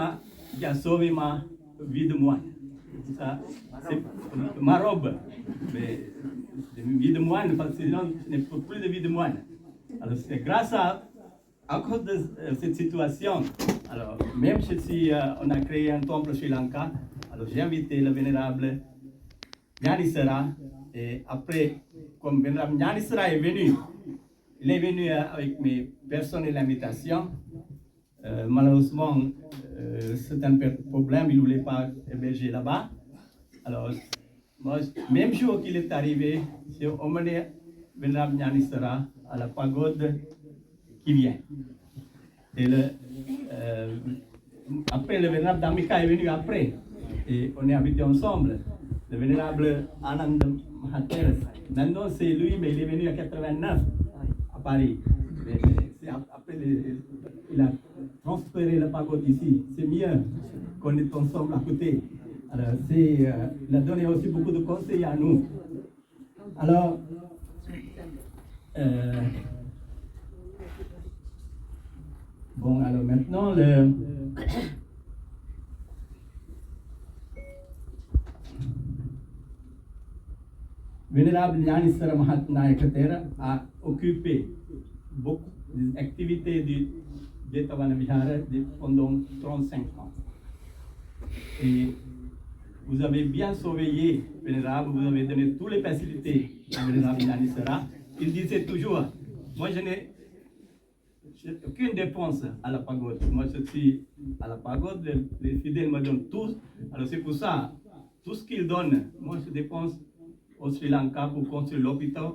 a sauvé ma vie de moine. C'est ma robe. Mais vie de moine, parce que sinon, je n'ai plus de vie de moine. Alors, c'est grâce à cause de cette situation. Alors, même si on a créé un temple Sri Lanka, alors j'ai invité le vénérable Nyanisara. Et après, comme vénérable Nyanisara est venu, il est venu avec mes personnelles invitations. Malheureusement, c'est un problème, il ne voulait pas héberger là-bas. Alors, moi, même jour qu'il est arrivé, j'ai emmené vénérable Nyanisara à la pagode qui vient. Et après, le vénérable Dhamika est venu après. Et on est habités ensemble. Le vénérable Anand Mahathir, maintenant c'est lui, mais il est venu en 89 à Paris. Après, il a transféré la pagode ici. C'est mieux qu'on est ensemble à côté. Alors, il a donné aussi beaucoup de conseils à nous. Alors, bon, alors maintenant, le vénérable Nyanisara Mahatnayakatera a occupé beaucoup des activités du Jetavana Vihara pendant 35 ans. Et vous avez bien surveillé, vénérable, vous avez donné toutes les facilités à vénérable Nyanisara. Il disait toujours, moi je n'ai aucune dépense à la pagode. Moi je suis à la pagode, les fidèles me donnent tout. Alors c'est pour ça, tout ce qu'ils donnent, moi je dépense au Sri Lanka pour construire l'hôpital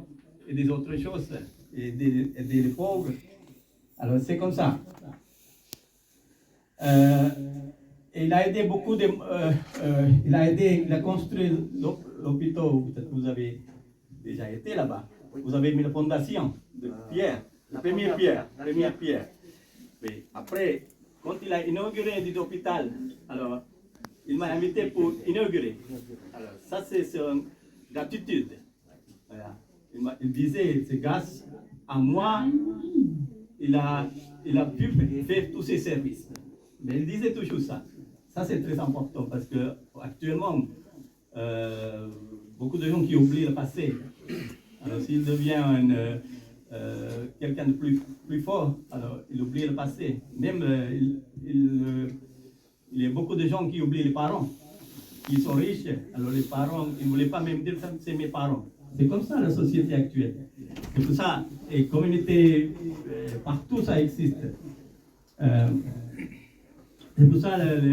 et des autres choses, et aider les pauvres. Alors c'est comme ça. Et il a aidé beaucoup de... il a construit l'hôpital, peut-être que vous avez déjà été là-bas. Vous avez mis la fondation de pierre, la première pierre. Mais après, quand il a inauguré l'hôpital, alors il m'a invité pour inaugurer. Alors ça c'est son gratitude. Voilà. Il disait, c'est grâce à moi, il a pu faire tous ses services. Mais il disait toujours ça. Ça c'est très important parce que actuellement, beaucoup de gens qui oublient le passé. Alors s'il devient quelqu'un de plus fort, alors il oublie le passé. Même il y a beaucoup de gens qui oublient les parents. Ils sont riches, alors les parents, ils ne voulaient pas même dire que c'est mes parents. C'est comme ça la société actuelle. C'est pour ça, les communautés, partout ça existe. C'est pour ça que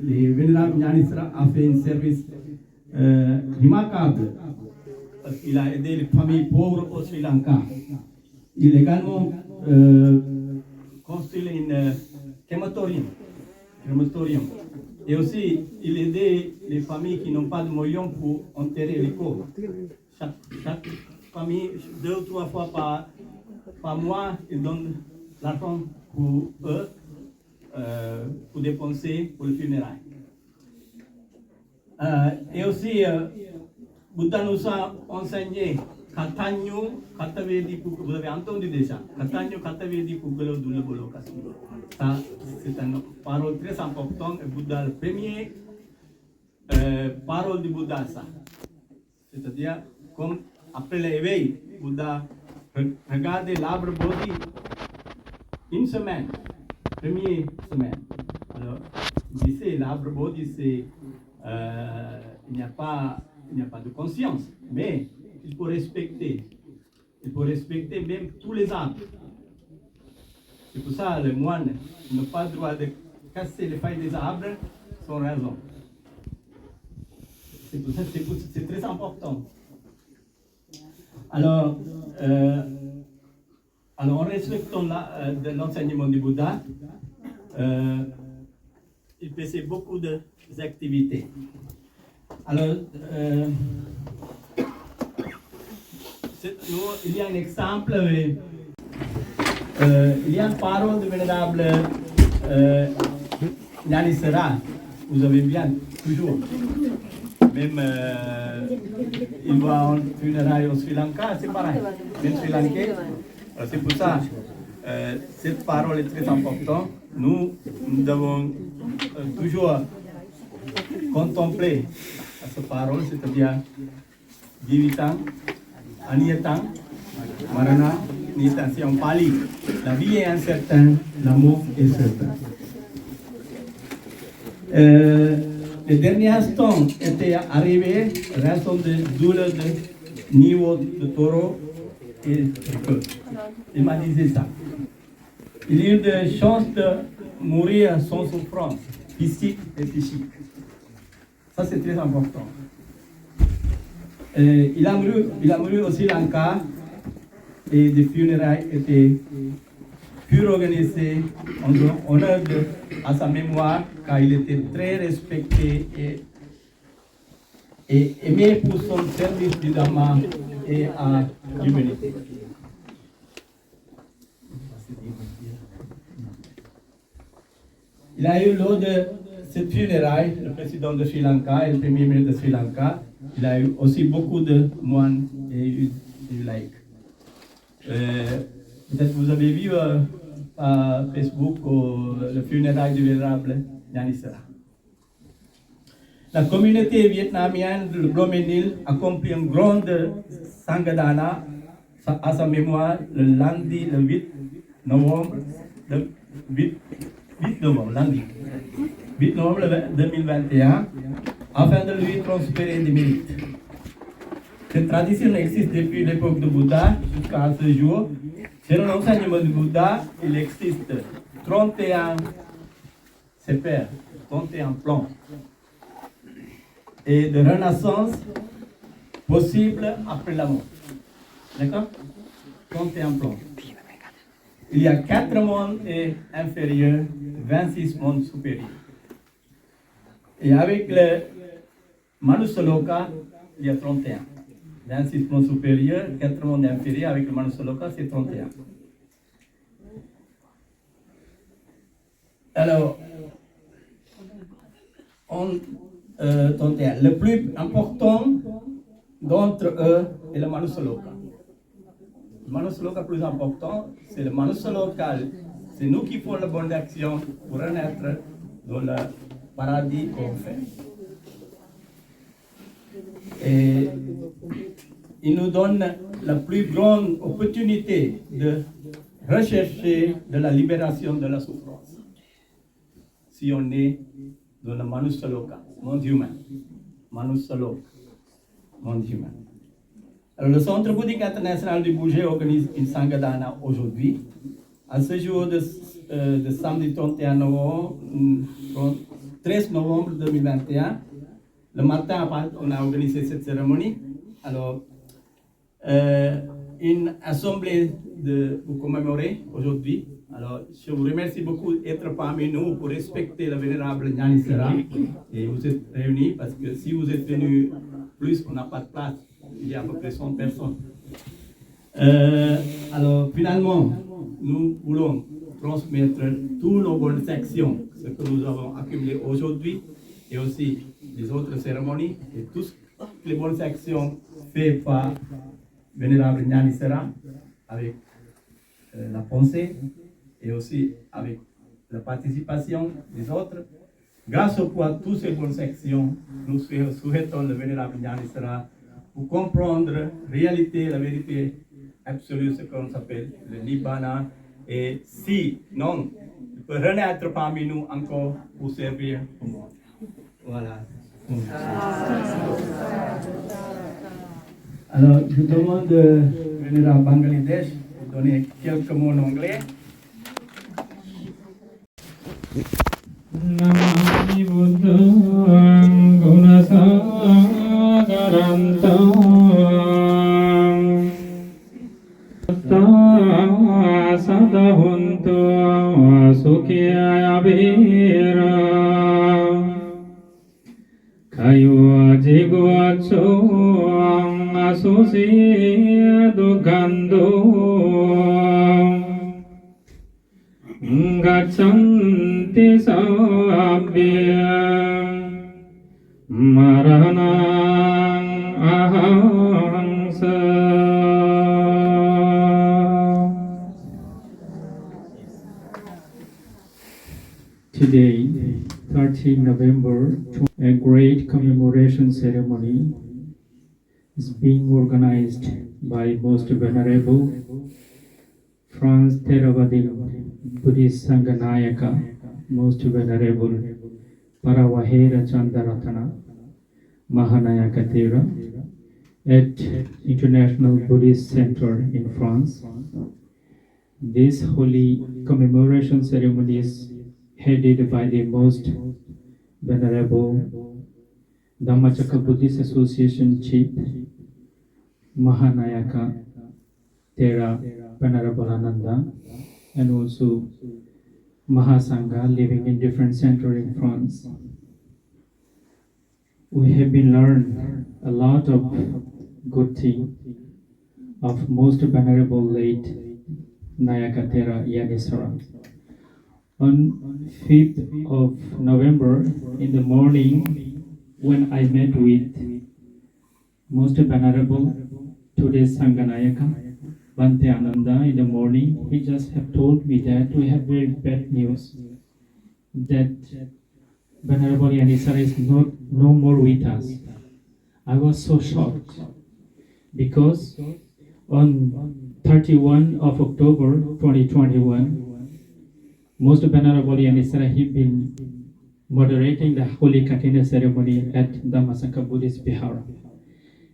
les vénérables Nyanisara a fait un service remarquable. Parce qu'il a aidé les familles pauvres au Sri Lanka. Il a également construit une crématorium crématorium. Et aussi, il aidait les familles qui n'ont pas de moyens pour enterrer les corps. Chaque famille, 2 ou 3 fois par mois, il donne l'argent pour eux, pour dépenser pour le funérail. Et aussi, Bouddha nous a enseigné Katanyo, Katavedi Pukul, vous avez entendu déjà, Katanyo, Katavedi Pukul, Dulabolo Kasi. Ça, c'est une parole très importante. Bouddha, le premier parole du Bouddha, ça. C'est-à-dire, comme après l'éveil, Bouddha regardait l'arbre Bodhi une semaine, première semaine. Alors, il disait, l'arbre Bodhi, c'est, il n'y a pas de conscience, mais il faut respecter même tous les arbres. C'est pour ça que les moines n'ont pas le droit de casser les feuilles des arbres sans raison. C'est pour ça que c'est très important. Alors, en respectant l'enseignement du Bouddha, il faisait beaucoup d'activités. Alors, il y a un exemple, il y a une parole du vénérable Nyanisera, vous avez bien, toujours. Même il va en funérailles au Sri Lanka, c'est pareil. Même Sri Lankais, c'est pour ça, cette parole est très importante. Nous devons toujours contempler cette parole, c'est-à-dire Jivitang, Aniyatang, Marana, Nitan, c'est en Pali. La vie est incertaine, l'amour est certain. Le dernier instant était arrivé, raison de douleur de niveau de taureau et de feu. Il m'a dit ça. Il y a eu de chances de mourir sans souffrance, physique et psychique. Ça, c'est très important. Il a mouru au Sri Lanka et des funérailles étaient plus organisées en honneur à sa mémoire, car il était très respecté et aimé pour son service du Dhamma et à l'humanité. Il a eu lors de cette funéraille, le président de Sri Lanka et le premier ministre de Sri Lanka, il a eu aussi beaucoup de moines et de laïcs. Peut-être vous avez vu à Facebook le funérail du vénérable Nyanisera. La communauté vietnamienne de Bloménil accomplit un grand Sangadana à sa mémoire le lundi, le 8 novembre, lundi 8 novembre 2021, afin de lui transférer des mérites. Cette tradition existe depuis l'époque de Bouddha jusqu'à ce jour. Selon l'enseignement du Bouddha, il existe 31 sphères, 31 plans et de renaissance possible après la mort. D'accord? 31 plans. Il y a 4 mondes inférieurs, 26 mondes supérieurs. Et avec le Manusaloka, il y a 31. 26 mondes supérieurs, 4 mondes inférieurs, avec le Manusaloka, c'est 31. Alors, 31. Le plus important d'entre eux est le Manusaloka. Le Manusaloka plus important, c'est le Manusaloka. C'est nous qui faisons la bonne action pour renaître dans le paradis qu'on fait. Et il nous donne la plus grande opportunité de rechercher de la libération de la souffrance. Si on est dans le Manusaloka, monde humain. Manusaloka, monde humain. Alors, le Centre bouddhique international du Bouger organise une Sangadana aujourd'hui. À ce jour de samedi 31 novembre, 13 novembre 2021, le matin, on a organisé cette cérémonie. Alors, une assemblée pour commémorer aujourd'hui Alors, je vous remercie beaucoup d'être parmi nous pour respecter le vénérable Nyanisera. Et vous êtes réunis parce que si vous êtes venus plus, on n'a pas de place. Il y a à peu près 100 personnes. Alors, finalement, nous voulons transmettre toutes nos bonnes sections, ce que nous avons accumulé aujourd'hui, et aussi les autres cérémonies, et toutes les bonnes sections faites par vénérable Nyanisera, avec la pensée, et aussi avec la participation des autres. Grâce au poids de toutes ces bonnes sections, nous souhaitons le vénérable Nyanisera pour comprendre la réalité, la vérité absolue, ce qu'on s'appelle le Liban. Et si non, il peut renaître parmi nous encore pour servir au monde. Voilà. Alors, je demande au vénérable Bangladesh de donner quelques mots en anglais. Namami Buddhang Gunasagarantam Sadahuntu Sukhya Vira Kayu Jigwacho Asusi Dugando Gachanti Sabbya Maranang Ahamsa. Today, 13 November, a great commemoration ceremony is being organized by Most Venerable Franz Theravada Buddhist Sangha Nayaka, Most Venerable Parawahera Chandaratana Mahanayaka Thera at International Buddhist Center in France. This holy commemoration ceremony is headed by the Most Venerable Dhammacakka Buddhist Association Chief Mahanayaka Thera Venerable Ananda, and also Mahasangha living in different centers in France. We have been learned a lot of good things of Most Venerable late Nayaka Thera Yanisara. On 5th of November in the morning, when I met with Most Venerable today's Sangha Nayaka Bhante Ananda in the morning, he just have told me that we have very bad news, that Venerable Yanisara is no more with us. I was so shocked because on 31 of October 2021, Most Venerable Yanisara he been moderating the Holy Katina ceremony at Dhammasangha Buddhist Vihara.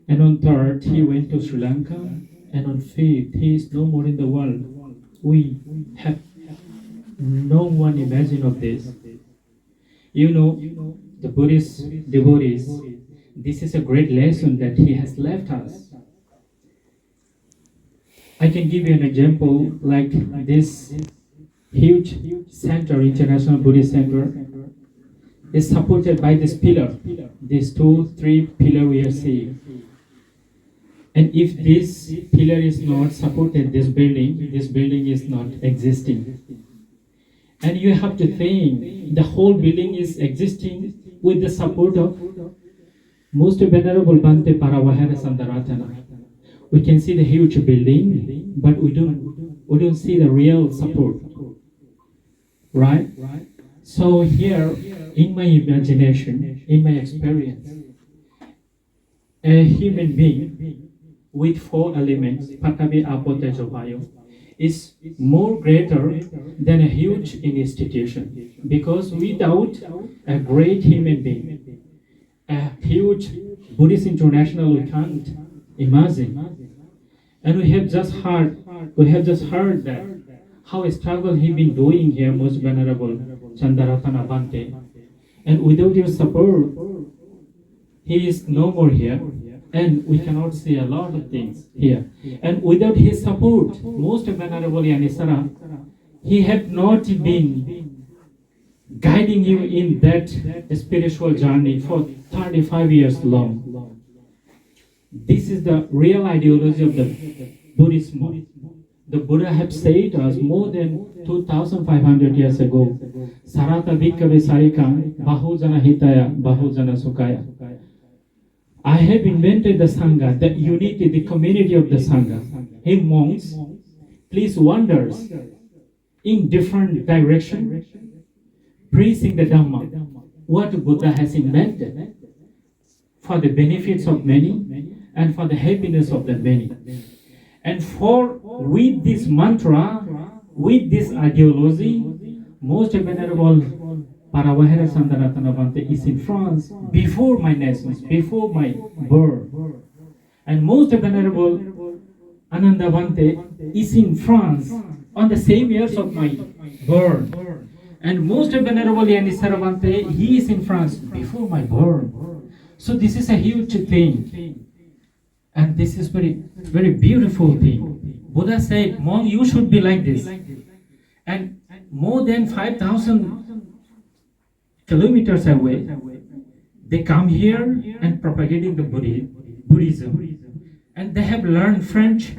And on 3rd, he went to Sri Lanka, and on 5th, he is no more in the world. We have no one imagine of this. You know, the Buddhist devotees, this is a great lesson that he has left us. I can give you an example like this huge center, International Buddhist Center, is supported by this pillar, these 2-3 pillars we are seeing. And if this pillar is not supported, this building is not existing. And you have to think the whole building is existing with the support of Most Venerable Bhante Parawahera Sandaratana. We can see the huge building, but we don't see the real support. Right? So here, in my imagination, in my experience, a human being with 4 elements, Patavi, Apo, Tejo, Vayu, is more greater than a huge institution. Because without a great human being, a huge Buddhist international we can't imagine. And we have just heard that how a struggle he been doing here, Most Venerable Chandaratana Bhante. And without your support, he is no more here. And we cannot see a lot of things here. And without his support, Most Venerable Yanisara he have not been guiding you in that spiritual journey for 35 years long. This is the real ideology of the Buddhism. The Buddha have said us more than 2,500 years ago, Sarata Bhikkhave Sarikam Bahujana Hitaya Bahujana Sukhaya. I have invented the Sangha, the unity, the community of the Sangha. Hey monks, please wander in different direction, preaching the Dhamma, what Buddha has invented for the benefits of many and for the happiness of the many. And with this mantra, with this ideology, most venerable Paravahera Sandaratana Bhante is in France before my naissance, before my birth. And most venerable Ananda Bhante is in France on the same years of my birth. And most venerable Yanisara Bhante, he is in France before my birth. So this is a huge thing. And this is very, very beautiful thing. Buddha said, monk, you should be like this. And more than 5,000 kilometers away, they come here and propagating the Buddhism. And they have learned French.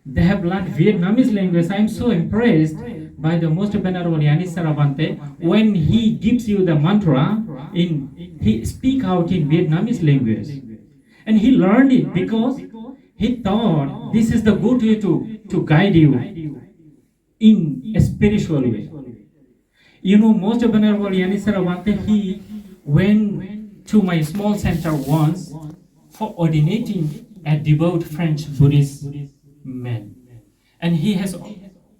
They have learned Vietnamese language. I am so impressed by the most venerable Yanisara Bhante. When he gives you the mantra, he speak out in Vietnamese language. And he learned it because he thought this is the good way to guide you in a spiritual way. You know, most venerable Yanisara Bhante, he went to my small center once for ordinating a devout French Buddhist man. And he has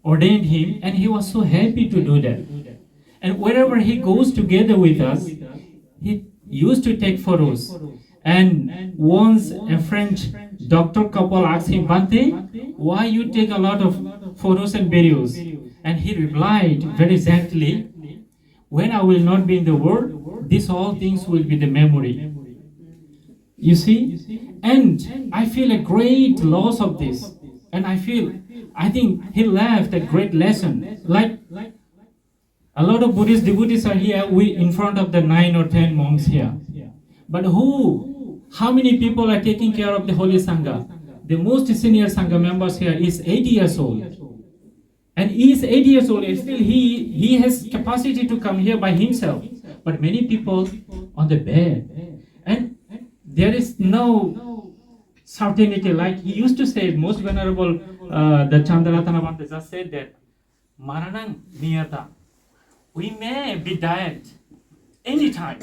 ordained him, and he was so happy to do that. And wherever he goes together with us, he used to take photos. And once a French doctor couple asked him, Bhante, why you take a lot of photos and videos? And he replied very gently, when I will not be in the world, these all things will be the memory. You see? And I feel a great loss of this. And I think he left a great lesson. Like a lot of Buddhist devotees are here, in front of the 9 or 10 monks here. But how many people are taking care of the Holy Sangha? The most senior Sangha members here is 80 years old. And he is 80 years old, and still he has capacity to come here by himself. But many people on the bed. And there is no certainty, like he used to say, most venerable, the Chandaratana Bhante just said that, Maranang Niyata, we may be dead anytime.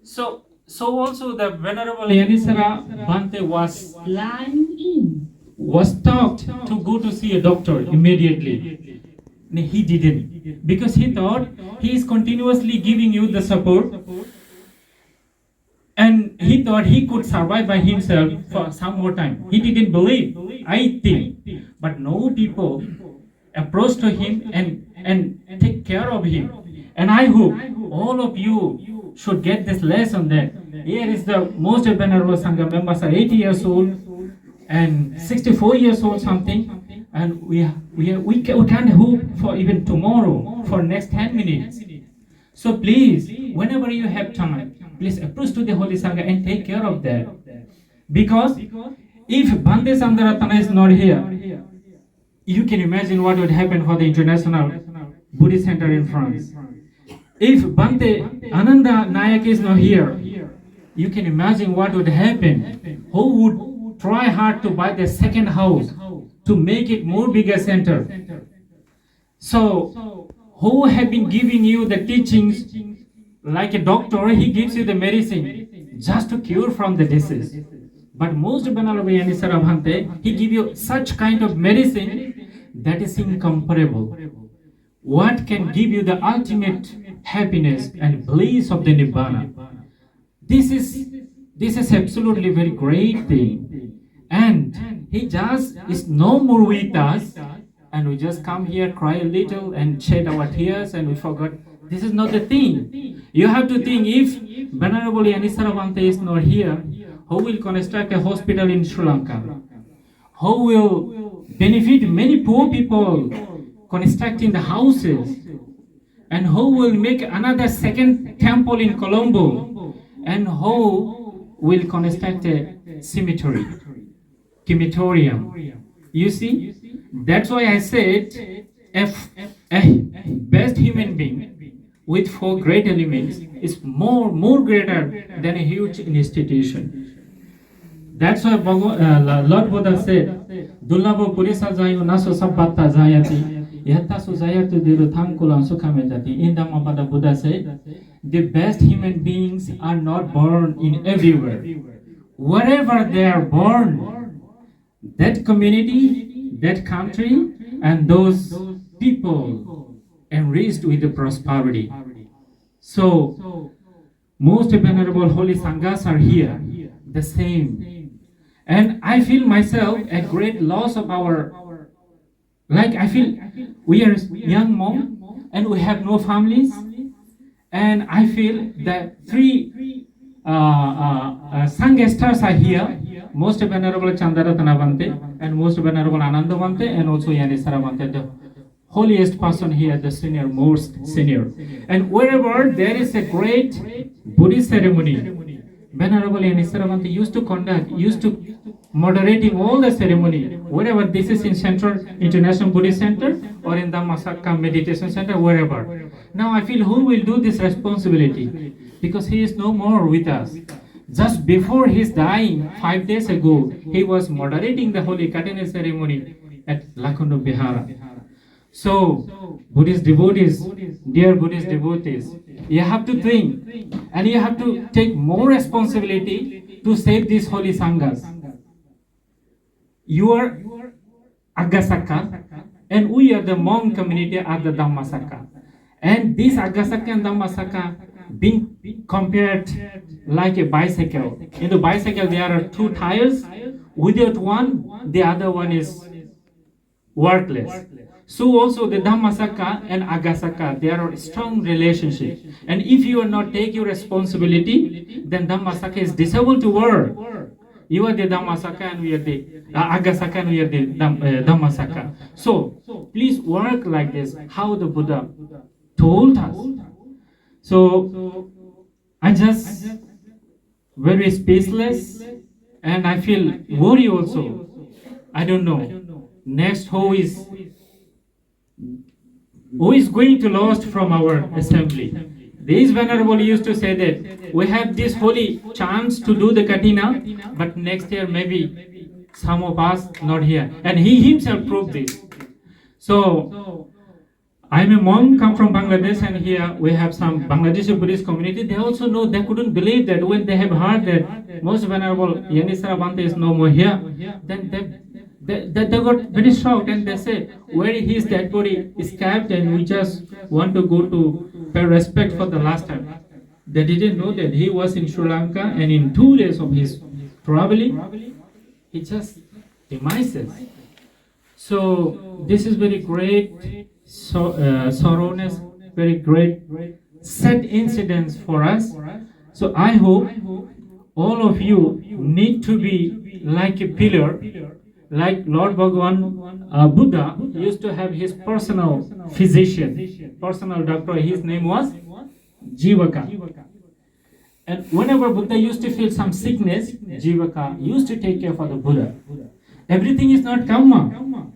So also the venerable Yanisara Bhante was lying in, was taught to go to see a doctor immediately. He didn't, because he thought he is continuously giving you the support, and he thought he could survive by himself for some more time. He didn't believe, I think. But no, people approached to him and take care of him. And I hope all of you should get this lesson that here is the most venerable Sangha members are 80 years old and 64 years old something, and we can't hope for even tomorrow, for next 10 minutes. So please, whenever you have time, please approach to the Holy Sangha and take care of that. Because if Bhante Sandaratana is not here, you can imagine what would happen for the International Buddhist Center in France. If Bhante Ananda Nayak is not here, you can imagine what would happen. Who would try hard to buy the second house to make it more bigger center? So, who have been giving you the teachings like a doctor? He gives you the medicine just to cure from the disease. But most Venerable Yanisara Bhante, he gives you such kind of medicine that is incomparable. What can give you the ultimate happiness and bliss of the Nibbana? This is absolutely very great thing. And he just is no more with us, and we just come here, cry a little and shed our tears, and we forgot. This is not the thing. You have to think, if Venerable Yanisara Bhante is not here, who will construct a hospital in Sri Lanka? Who will benefit many poor people constructing the houses, and who will make another second temple in Colombo, and who will construct a cemetery, crematorium. You see, that's why I said a best human being with 4 great elements is more greater than a huge institution. That's why Lord Buddha said, "Dullabho purisa jayo naso sabbatta jayati, yattasu jayatu diru thankulam sukhame jati." In Dhammapada, Buddha said, the best human beings are not born in everywhere. Wherever they are born, that community, that country, and those people enriched with the prosperity. So, most venerable holy sanghas are here, the same. And I feel myself a great loss of our, like I feel we are young monks and we have no families, and I feel that 3 sanghasters are here, most venerable Chandaratana Bhante, and most venerable Ananda Bhante, and also Yanisara Bhante, the holiest person here, the senior, most senior. And wherever there is a great Buddhist ceremony, Venerable Yanisara Bhante used to conduct, used to moderating all the ceremony, wherever this is in Central International Buddhist Center or in the Dhammasaka Meditation Center, wherever. Now I feel who will do this responsibility? Because he is no more with us. Just before his dying, 5 days ago, he was moderating the Holy Katana ceremony at Lakhondo Vihara. So, Buddhist devotees, dear Buddhist devotees, you have to think and you have to take more responsibility to save these holy sanghas. You are Aggasaka, and we are the monk community at the Dhammasaka. And this Aggasaka and Dhammasaka being compared like a bicycle. In the bicycle there are 2 tires. Without one, the other one is worthless. So also the Dhammasaka and Aggasaka, there are a strong relationship. And if you are not take your responsibility, then Dhammasaka is disabled to work. You are the Dhammasaka and we are the Aggasaka and we are the Dhammasaka. So please work like this, how the Buddha told us. So I just very spaceless and I feel worry also. I don't know. Next, who is going to lost from our assembly? These venerable used to say that we have this holy chance to do the Katina, but next year maybe some of us not here. And he himself proved this. So I'm a monk, come from Bangladesh, and here we have some Bangladeshi Buddhist community. They also know, they couldn't believe that when they have heard that most venerable Yanisara Bhante is no more here, then they got very shocked and they said, where his dead body is kept and we just want to go to pay respect for the last time. They didn't know that he was in Sri Lanka and in 2 days of his traveling, he just demises. So this is very great sorrowness, very great sad incidents for us. So I hope all of you need to be like a pillar, like Lord Bhagavan Buddha used to have his personal physician, personal doctor. His name was Jivaka. And whenever Buddha used to feel some sickness, Jivaka used to take care for the Buddha. Everything is not karma.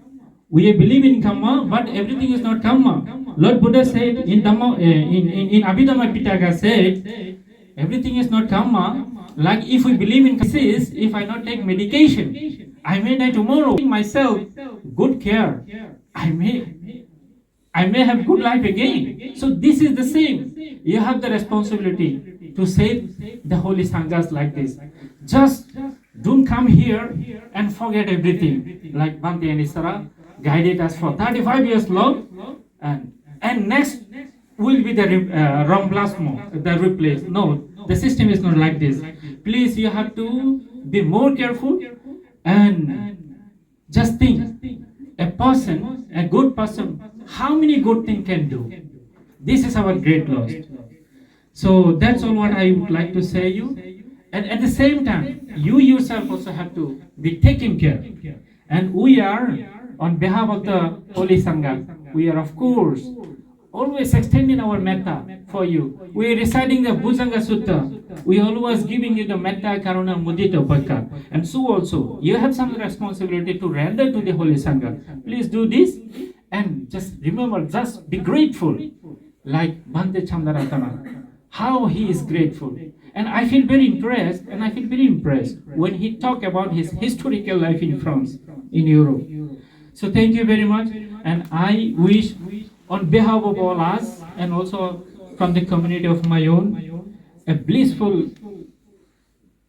We believe in karma, but everything is not karma. Lord Buddha said in Abhidhamma Pitaka said, everything is not karma. Like if we believe in disease, if I not take medication, I may die tomorrow. Myself, good care. I may have good life again. So this is the same. You have the responsibility to save the holy sanghas like this. Just don't come here and forget everything. Like Bhante Yanisara guided us for 35 years long, and next will be the remplacement, the replace. No, the system is not like this. Please, you have to be more careful and just think. A person, a good person, how many good things can do? This is our great loss. So that's all what I would like to say you. And at the same time, you yourself also have to be taken care. And we are, on behalf of the Holy Sangha, We are, of course, always extending our metta for you. We are reciting the Bhujanga Sutta. We always giving you the metta, karuna, mudita, upekka. And so also, you have some responsibility to render to the Holy Sangha. Please do this and just remember, just be grateful. Like Bhante Chandaratana, how he is grateful. And I feel very impressed when he talked about his historical life in France, in Europe. So thank you very much. And I wish, on behalf of all us, and also from the community of my own, a blissful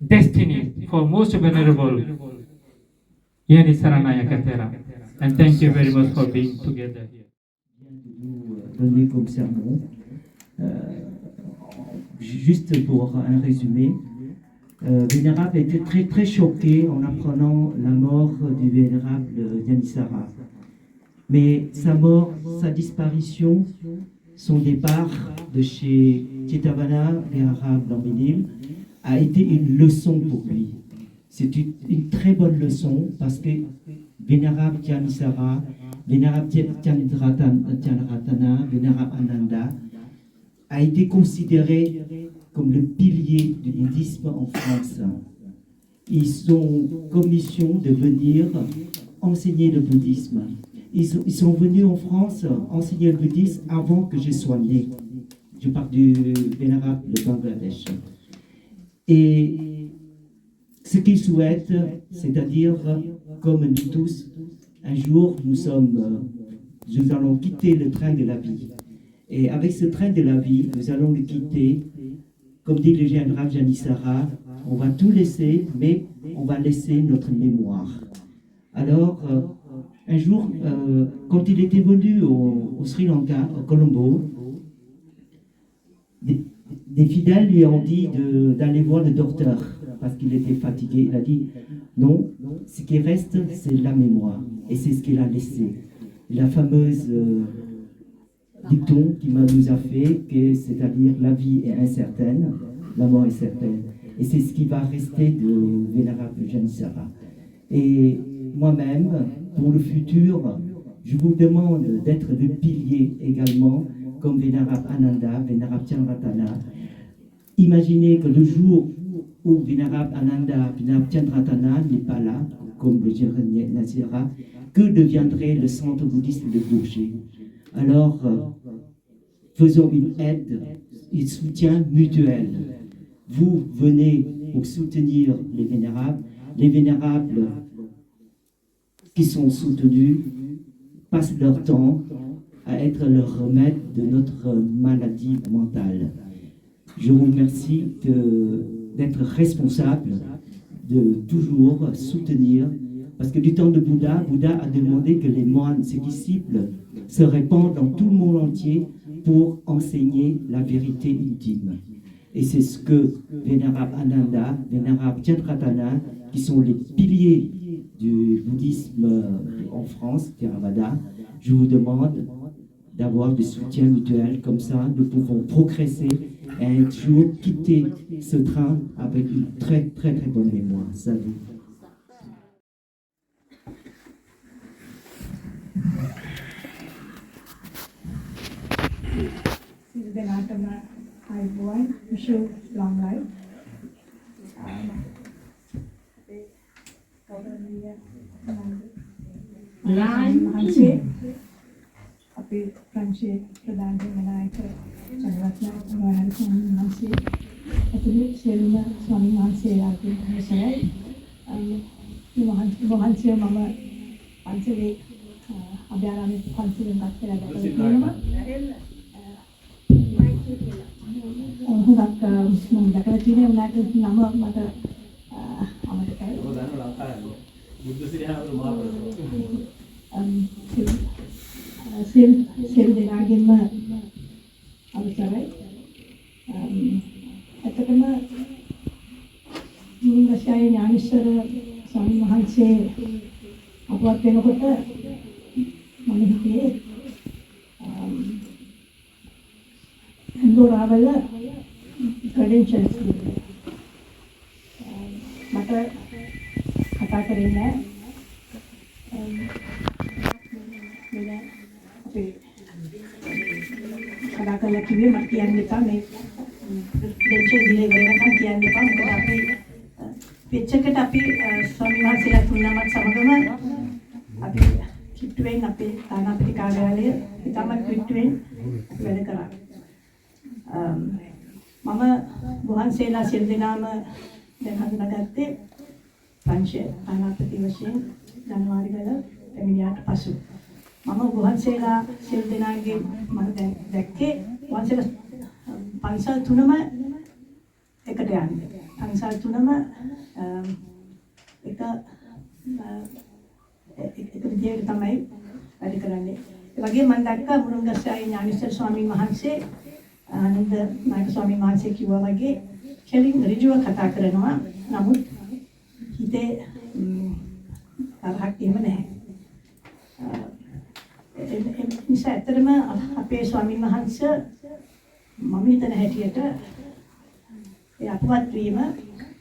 destiny for most venerable Yani Saranaya Katera. And thank you very much for being together here. Donné comme sermon. Juste pour un résumé, Vénérable était très très choqué en apprenant la mort du Vénérable Yanisara. Mais sa mort, sa disparition, son départ de chez Chetavana, Vénérable dans Bénim, a été une leçon pour lui. C'est une très bonne leçon parce que Vénérable Yanisara, Vénérable Tyanratana, Vénérable Ananda a été considéré comme le pilier du bouddhisme en France. Ils ont commission de venir enseigner le bouddhisme. Ils sont venus en France enseigner le bouddhisme avant que je sois né. Je parle du Vénérable de Bangladesh. Et ce qu'ils souhaitent, c'est-à-dire, comme nous tous, un jour, nous allons quitter le train de la vie. Et avec ce train de la vie, nous allons le quitter. Comme dit le général Yanisara, on va tout laisser, mais on va laisser notre mémoire. Alors, un jour, quand il était venu au Sri Lanka, au Colombo, des fidèles lui ont dit d'aller voir le docteur parce qu'il était fatigué. Il a dit non, ce qui reste, c'est la mémoire. Et c'est ce qu'il a laissé. La fameuse dicton qui nous a fait, c'est-à-dire la vie est incertaine, la mort est certaine. Et c'est ce qui va rester de Vénérable Yanisara. Et moi-même, pour le futur, je vous demande d'être le pilier également, comme Vénérable Ananda, Vénérable Tyanratana. Imaginez que le jour où Vénérable Ananda, Vénérable Tyanratana n'est pas là, comme le général Yanisara, que deviendrait le centre bouddhiste de Bourget? Alors, faisons une aide, un soutien mutuel. Vous venez pour soutenir les vénérables qui sont soutenus passent leur temps à être le remède de notre maladie mentale. Je vous remercie d'être responsable, de toujours soutenir, parce que du temps de Bouddha, Bouddha a demandé que les moines, ses disciples, se répandent dans tout le monde entier pour enseigner la vérité ultime. Et c'est ce que Vénérable Ananda, Vénérable Tyanratana, qui sont les piliers du bouddhisme en France, Theravada, je vous demande d'avoir des soutiens mutuels, comme ça nous pouvons progresser et un jour quitter ce train avec une très très très bonne mémoire. Salut. දෙනාටම ආයුබෝවන් wish you long life. මහන්සිය අපේ ප්‍රංශයේ ප්‍රධාන නායක චන්ද්‍රරත්න මහරහතන් වහන්සේ ඇතුළු සියලුම ස්වාමීන් වහන්සේලාගේ අවසරයි. මහන්සිය මම පන්සලේ අභයාරාමයේ පන්සලෙන් ගත් කියලා දැකලා තියෙනවා. හුඟක් මම දැකලා තියෙන උනාට නම මට අමතකයි. ඔබ දන්න ලංකාවේ බුද්ධ සිරියාවල මාපරස සියලු දෙනාගෙන්ම අවසරයි. ඇත්තටම මුංගශාය ඥානේශ්වර ස්වාමීන් වහන්සේ අපවත් වෙනකොට මම හිතේ දොරවල credentials මට කතා කරේ නෑ. අපේ කිව්වේ මට කියන්න එපා මේ ලෙක්චර් දීලා ඉවර වෙනකන් කියන්න එපා මොකද අපි පිට්චකට අපි ස්වාමීන් වහන්සේලා තුනමත් සමගම අපි කිට්ටුවෙන් අපේ තානාපති කාර්යාලය ඉතාමත් කිට්ටුවෙන් වැඩ කරා. මම වහන්සේලා සියලු දෙනාම දැන් හඳුනාගත්තේ පංච තානාපති වශයෙන් ජනවාරි වල පැමිණියාට පසු. මම වහන්සේලා සියලු දෙනාගේ මම දැන් දැක්කේ වහන්සේලා පන්සල් තුනම එකට යන්නේ. පන්සල් තුනම එක විදියට තමයි වැඩ කරන්නේ. ඒ වගේම මම දැක්කා මුරුංගස්සායි ඥානීශ්වර ස්වාමීන් වහන්සේ ආනන්ද නායක ස්වාමීන් වහන්සේ කිව්වා වගේ කෙලින් ඍජුව කතා කරනවා. නමුත් හිතේ තරහක් එහෙම නැහැ. ඒ නිසා ඇත්තටම අපේ ස්වාමීන් වහන්සේ මම හිතන හැටියට ඒ අපවත් වීම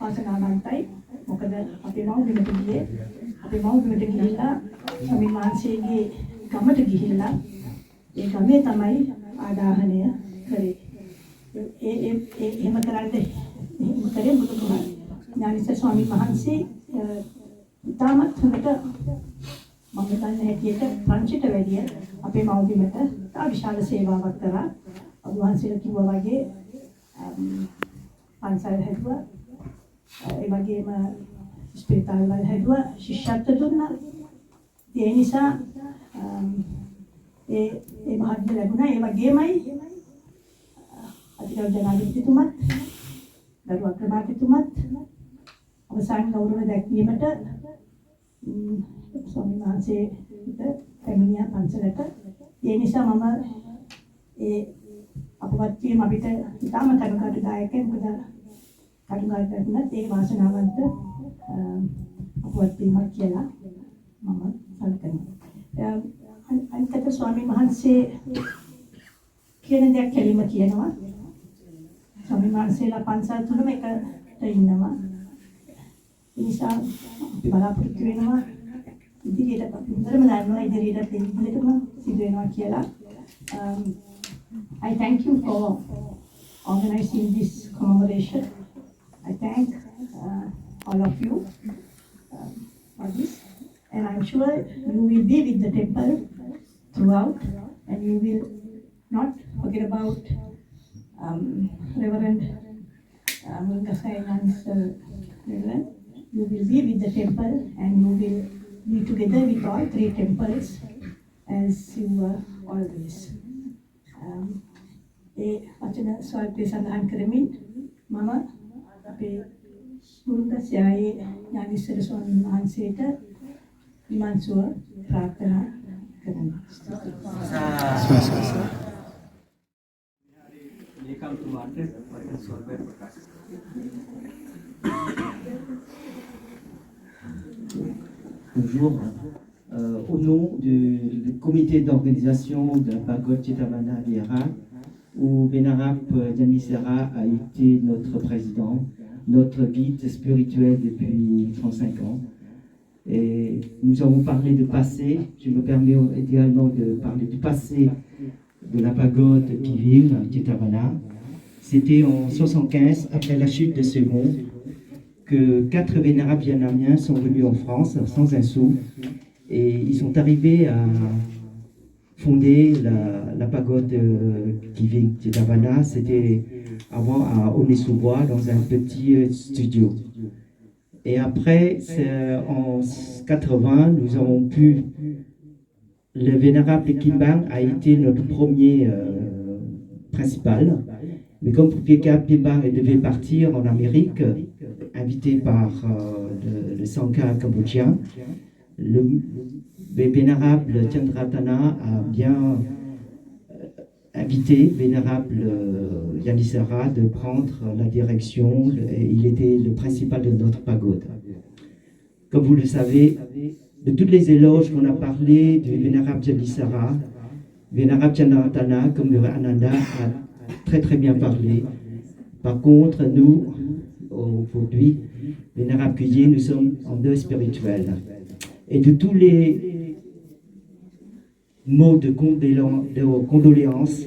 වාසනාවන්තයි. මොකද අපේ මව්බිමට ගිහිල්ලා ස්වාමීන් වහන්සේගේ ගමට ගිහිල්ලා ඒ ගමේ තමයි ආදාහනය කරේ. එහෙම කරන්නේ බුදුකුමාර ඥානීශ්වර ස්වාමීන් වහන්සේ ඉතාමත් හොඳට මම හිතන්නේ හැටියට පංචිට වැඩිය අපේ මව්බිමට තා විශාල සේවාවක් කරා. වහන්සේලා කිව්වා වගේ පන්සල් හැදුවා. ඒ වගේම ස්පිරිතාල වල හැදුවා, ශිෂ්‍යත්ව දුන්නා. ඒ නිසා ඒ භාග්‍ය ලැබුණා. ඒ වගේමයි අධිකරු ජනාධිපතිතුමත් ගරු අග්‍රාමාත්‍යතුමත් අවසන් ගෞරව දැක්වීමට ස්වාමීන් වහන්සේට පැමිණියා පන්සලට. ඒ නිසා මම ඒ අපවත් වීම අපිට ඉතාම කරුණාදායකයි. මොකද කරුණාදායකත් ඒ වාසනාවන්ත අපවත් වීමක් කියලා මම සැලකනවා. අනිත් ස්වාමීන් වහන්සේ කියන දේ කෙලිම කියනවා. ස්වාමීන් වහන්සේලා පන්සල් තුනම එකට ඉන්නවා. ඒ නිසා අපි බලාපොරොත්තු වෙනවා ඉදිරියට හොඳටම දන්නවා ඉදිරියට දෙන්නටම සිදු වෙනවා කියලා. I thank you for organizing this commemoration. I thank all of you for this, and I'm sure you will be with the temple throughout, and you will not forget about Reverend Murugasai Gnanishwar Reverend. You will be with the temple, and you will be together with all three temples as you were always. ඒ වචන ස්වල්පේ සඳහන් කරමින් මම අපේ මුරුංගස්සායේ ඥානීශ්වර ස්වාමීන් වහන්සේට නිවන් සුව ප්‍රාර්ථනා කරනවා. ලේකම්තුමාට වචන ස්වල්පේ ප්‍රකාශ Bonjour. Au nom du comité d'organisation de la pagode Chetavana Vihara, où Vénérable Gnanishara a été notre président, notre guide spirituel depuis 35 ans. Et nous avons parlé de passé. Je me permets également de parler du passé de la pagode Kivim Chetavana. C'était en 75, après la chute de Second, que 4 vénérables vietnamiens sont venus en France sans un sou. Et ils sont arrivés à fonder la pagode Kivim Chetavana. C'était avant à Aulnay-sous-Bois, dans un petit studio. Et après, en 80, nous avons pu... Le vénérable Kim Bang a été notre premier principal. Mais comme Pika Kim Bang devait partir en Amérique, invité par le Sangha cambodgien, le vénérable Chandratana a bien invité vénérable Gnanishara de prendre la direction. Il était le principal de notre pagode. Comme vous le savez, de tous les éloges qu'on a parlé du vénérable Gnanishara, vénérable Chandratana, comme le Ananda, a très très bien parlé. Par contre, nous, aujourd'hui, vénérable Cuyer, nous sommes en deuil spirituel. Et de tous les mots de condoléances,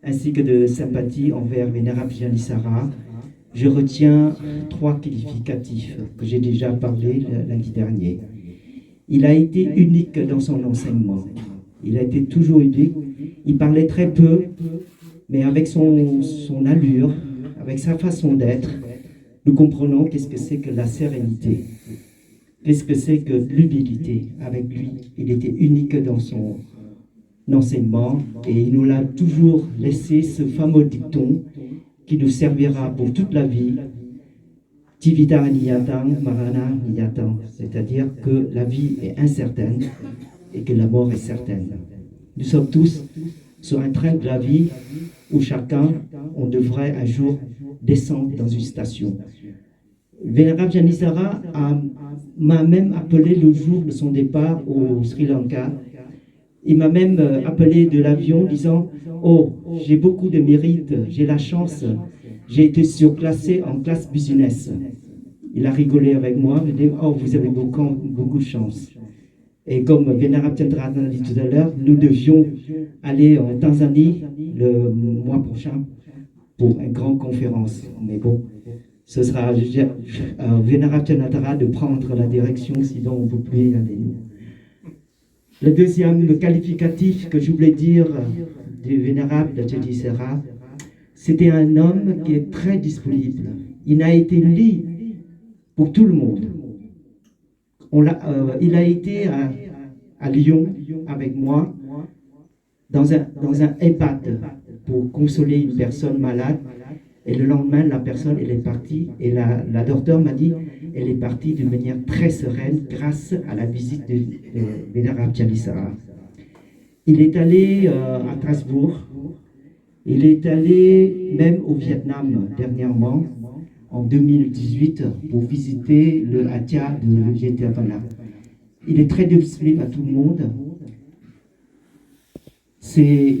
ainsi que de sympathie envers Vénérable Janissara, je retiens 3 qualificatifs que j'ai déjà parlé lundi dernier. Il a été unique dans son enseignement. Il a été toujours unique. Il parlait très peu, mais avec son allure, avec sa façon d'être, nous comprenons qu'est-ce que c'est que la sérénité, qu'est-ce que c'est que l'humilité. Avec lui, il était unique dans son enseignement et il nous l'a toujours laissé ce fameux dicton qui nous servira pour toute la vie. Tivita niyatang, marana niyatang, c'est-à-dire que la vie est incertaine et que la mort est certaine. Nous sommes tous sur un train de la vie où chacun, on devrait un jour descendre dans une station. Vénérable Janissara m'a même appelé le jour de son départ au Sri Lanka. Il m'a même appelé de l'avion disant « Oh, j'ai beaucoup de mérite, j'ai la chance, j'ai été surclassé en classe business. » Il a rigolé avec moi, il dit « Oh, vous avez beaucoup de chance. » Et comme Vénérable Chandratana dit tout à l'heure, nous devions aller en Tanzanie le mois prochain pour une grande conférence. Mais bon, ce sera Vénérable Chandratana de prendre la direction, sinon on ne peut plus y aller. Le deuxième qualificatif que je voulais dire du Vénérable Janissara, c'était un homme qui est très disponible. Il n'a été lié pour tout le monde. Il a été à Lyon avec moi dans un EHPAD pour consoler une personne malade. Et le lendemain, la personne elle est partie et la docteur m'a dit elle est partie d'une manière très sereine grâce à la visite de Vénérable Janissara. Il est allé à Strasbourg, il est allé même au Vietnam dernièrement, en 2018, pour visiter le Atia de Jetavana. Il est très disponible à tout le monde. C'est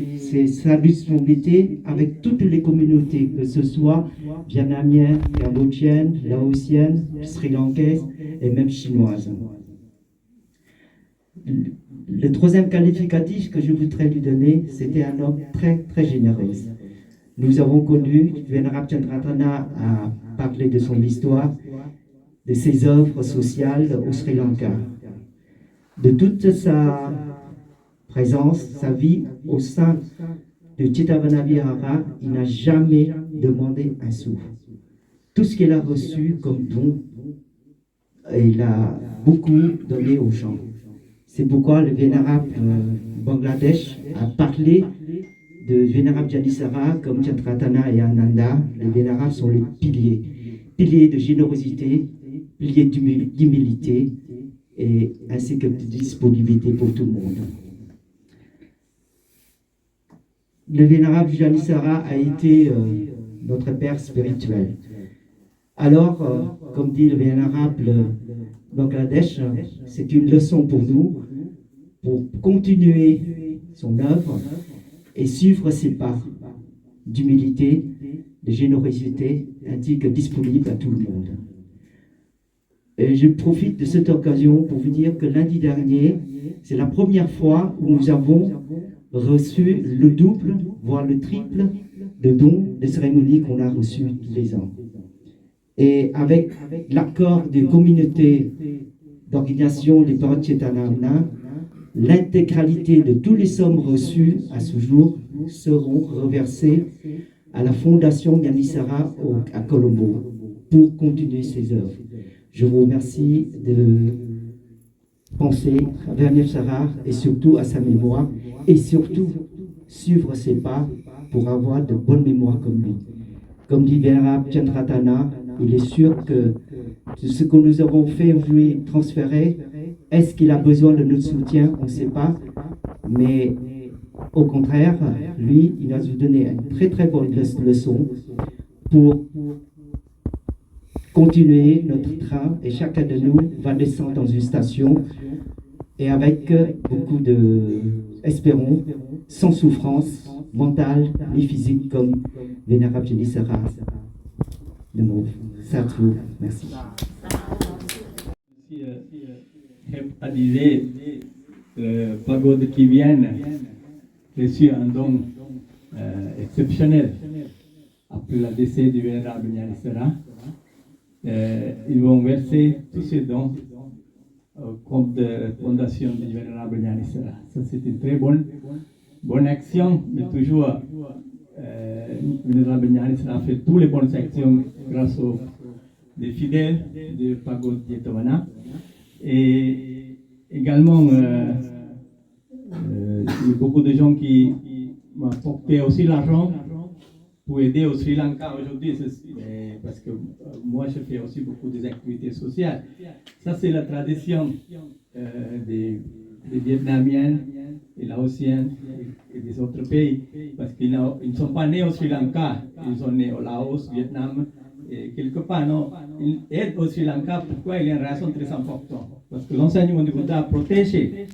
sa disponibilité avec toutes les communautés, que ce soit vietnamienne, cambodgienne, laotienne, sri-lankaise et même chinoise. Le troisième qualificatif que je voudrais lui donner, c'était un homme très, très généreux. Nous avons connu, Vénérable Chandratana a parlé de son histoire, de ses œuvres sociales au Sri Lanka, de toute sa présence, sa vie au sein de Jetavana Vihara. Il n'a jamais demandé un sou. Tout ce qu'il a reçu comme don, il a beaucoup donné aux gens. C'est pourquoi le Vénérable Bangladesh a parlé de Vénérable Janissara comme Chandratana et Ananda. Les Vénérables sont les piliers de générosité, piliers d'humilité et ainsi que de disponibilité pour tout le monde. Le Vénérable Janissara a été notre père spirituel. Alors, comme dit le Vénérable Bangladesh, c'est une leçon pour nous, pour continuer son œuvre et suivre ses pas d'humilité, de générosité, ainsi que disponible à tout le monde. Et je profite de cette occasion pour vous dire que lundi dernier, c'est la première fois où nous avons reçu le double, voire le triple de dons de cérémonie qu'on a reçus tous les ans. Et avec l'accord des communautés d'organisation des Parents Chetanamna, l'intégralité de tous les sommes reçues à ce jour seront reversées à la Fondation Janissara à Colombo pour continuer ses œuvres. Je vous remercie de penser à Janissara et surtout à sa mémoire et surtout suivre ses pas pour avoir de bonnes mémoires comme lui. Comme dit Vénérable Chandratana, il est sûr que ce que nous avons fait aujourd'hui transférer, est-ce qu'il a besoin de notre soutien? On ne sait pas. Mais au contraire, lui, il a nous donné une très très bonne leçon pour continuer notre train et chacun de nous va descendre dans une station et avec beaucoup espérons, sans souffrance mentale ni physique comme Vénérable Janissara. Le mot, Sadhguru, merci. Disait, pagode qui viennent, reçu un don exceptionnel après le décès du vénérable Gnani Sera. Ils vont verser tous ces dons au compte de fondation du vénérable Gnani Sera. Ça, c'est une très bonne action, mais toujours, le vénérable Gnani Sera fait toutes les bonnes actions grâce aux des fidèles de Pagode Dietovana. Et également, il y a beaucoup de gens qui m'ont apporté aussi l'argent pour aider au Sri Lanka aujourd'hui, parce que moi je fais aussi beaucoup des activités sociales. Ça c'est la tradition des Vietnamiens et Laotiens et des autres pays, parce qu'ils ne sont pas nés au Sri Lanka, ils sont nés au Laos, Vietnam, et quelque part, non, ils aident au Sri Lanka. Pourquoi? Il y a une raison très importante, parce que l'enseignement du Bouddha a protégé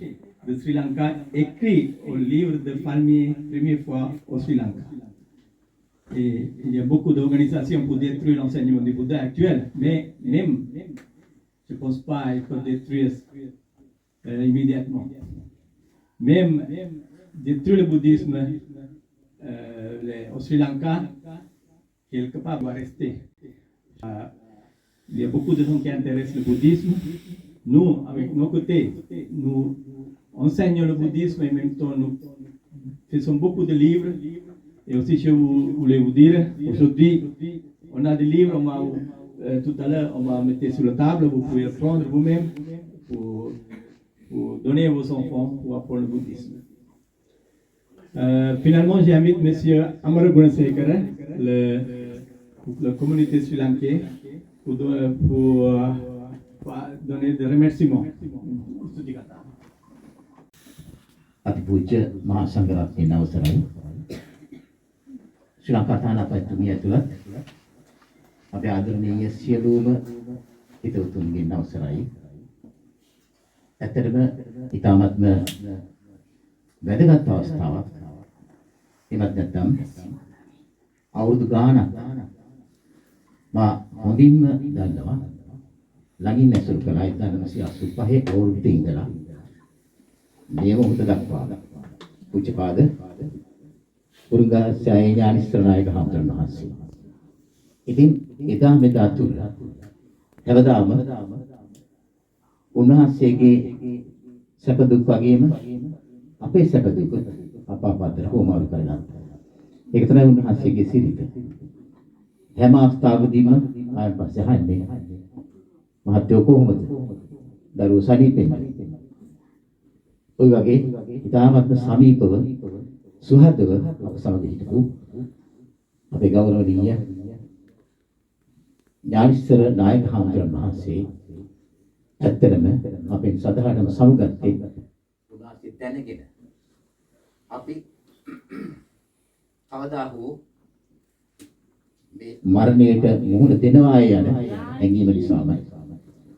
le Sri Lanka, écrit au livre de famille, première fois au Sri Lanka. Et il y a beaucoup d'organisations pour détruire l'enseignement du Bouddha actuel, mais même, je ne pense pas qu'il faut détruire immédiatement. Même détruire le bouddhisme au Sri Lanka, quelque part, doit rester. Il y a beaucoup de gens qui intéressent le bouddhisme. Nous, avec nos côtés, nous enseignons le bouddhisme et en même temps nous faisons beaucoup de livres. Et aussi, je voulais vous dire, aujourd'hui, on a des livres, tout à l'heure, on va mettre sur la table, vous pouvez le prendre vous-même pour donner à vos enfants pour apprendre le bouddhisme. Finalement, j'invite M. Amara Gunasekara, la communauté sri-lankaise, pour donner des remerciements. අතිපූජ්‍ය මහා සංඝරත්නයේ අවසරයි ශ්‍රී ලංකා තානාපතිතුමිය ඇතුළත් අපේ ආදරණීය සියලුම හිතවතුන්ගෙන් අවසරයි. ඇත්තටම ඊටාත්ම වැදගත් අවස්ථාවක්. එමත් නැත්නම් අවුරුදු ගාණක් මා හොඳින්ම දන්නවා ළඟින් ඇසුරු කළා 1985 අවුරුද්දේ ඉඳලා මේ මොහොත දක්වා පූජ්‍යපාද පුරුංගාසය ඥානිස්තර නායක හඳුන්වන වහන්සේ. ඉතින් එදා මෙදා තුල හැමදාම උන්වහන්සේගේ සැප දුක් වගේම අපේ සැප දුක් අපාපතර කොමාරු කරලා. ඒක තමයි උන්වහන්සේගේ සිරිත. හැම අවස්ථාවකදීම ආයත පස්සේ අහන්නේ මහත්යෝ කොහොමද? දරුවෝ සනීපෙන්නේ. ඔය වගේ ඉතාමත්ම සමීපව සුහදව අප සමග හිටපු අපේ ගෞරවනීය ඥානිස්තර නායක හඳුන්වන වහන්සේ ඇත්තටම අපෙන් සදාටම සමුගත්තේ උන්වහන්සේ දැනගෙන අපි කවදා හෝ මේ මරණයට මුහුණ දෙනවා යන හැඟීම නිසාමයි.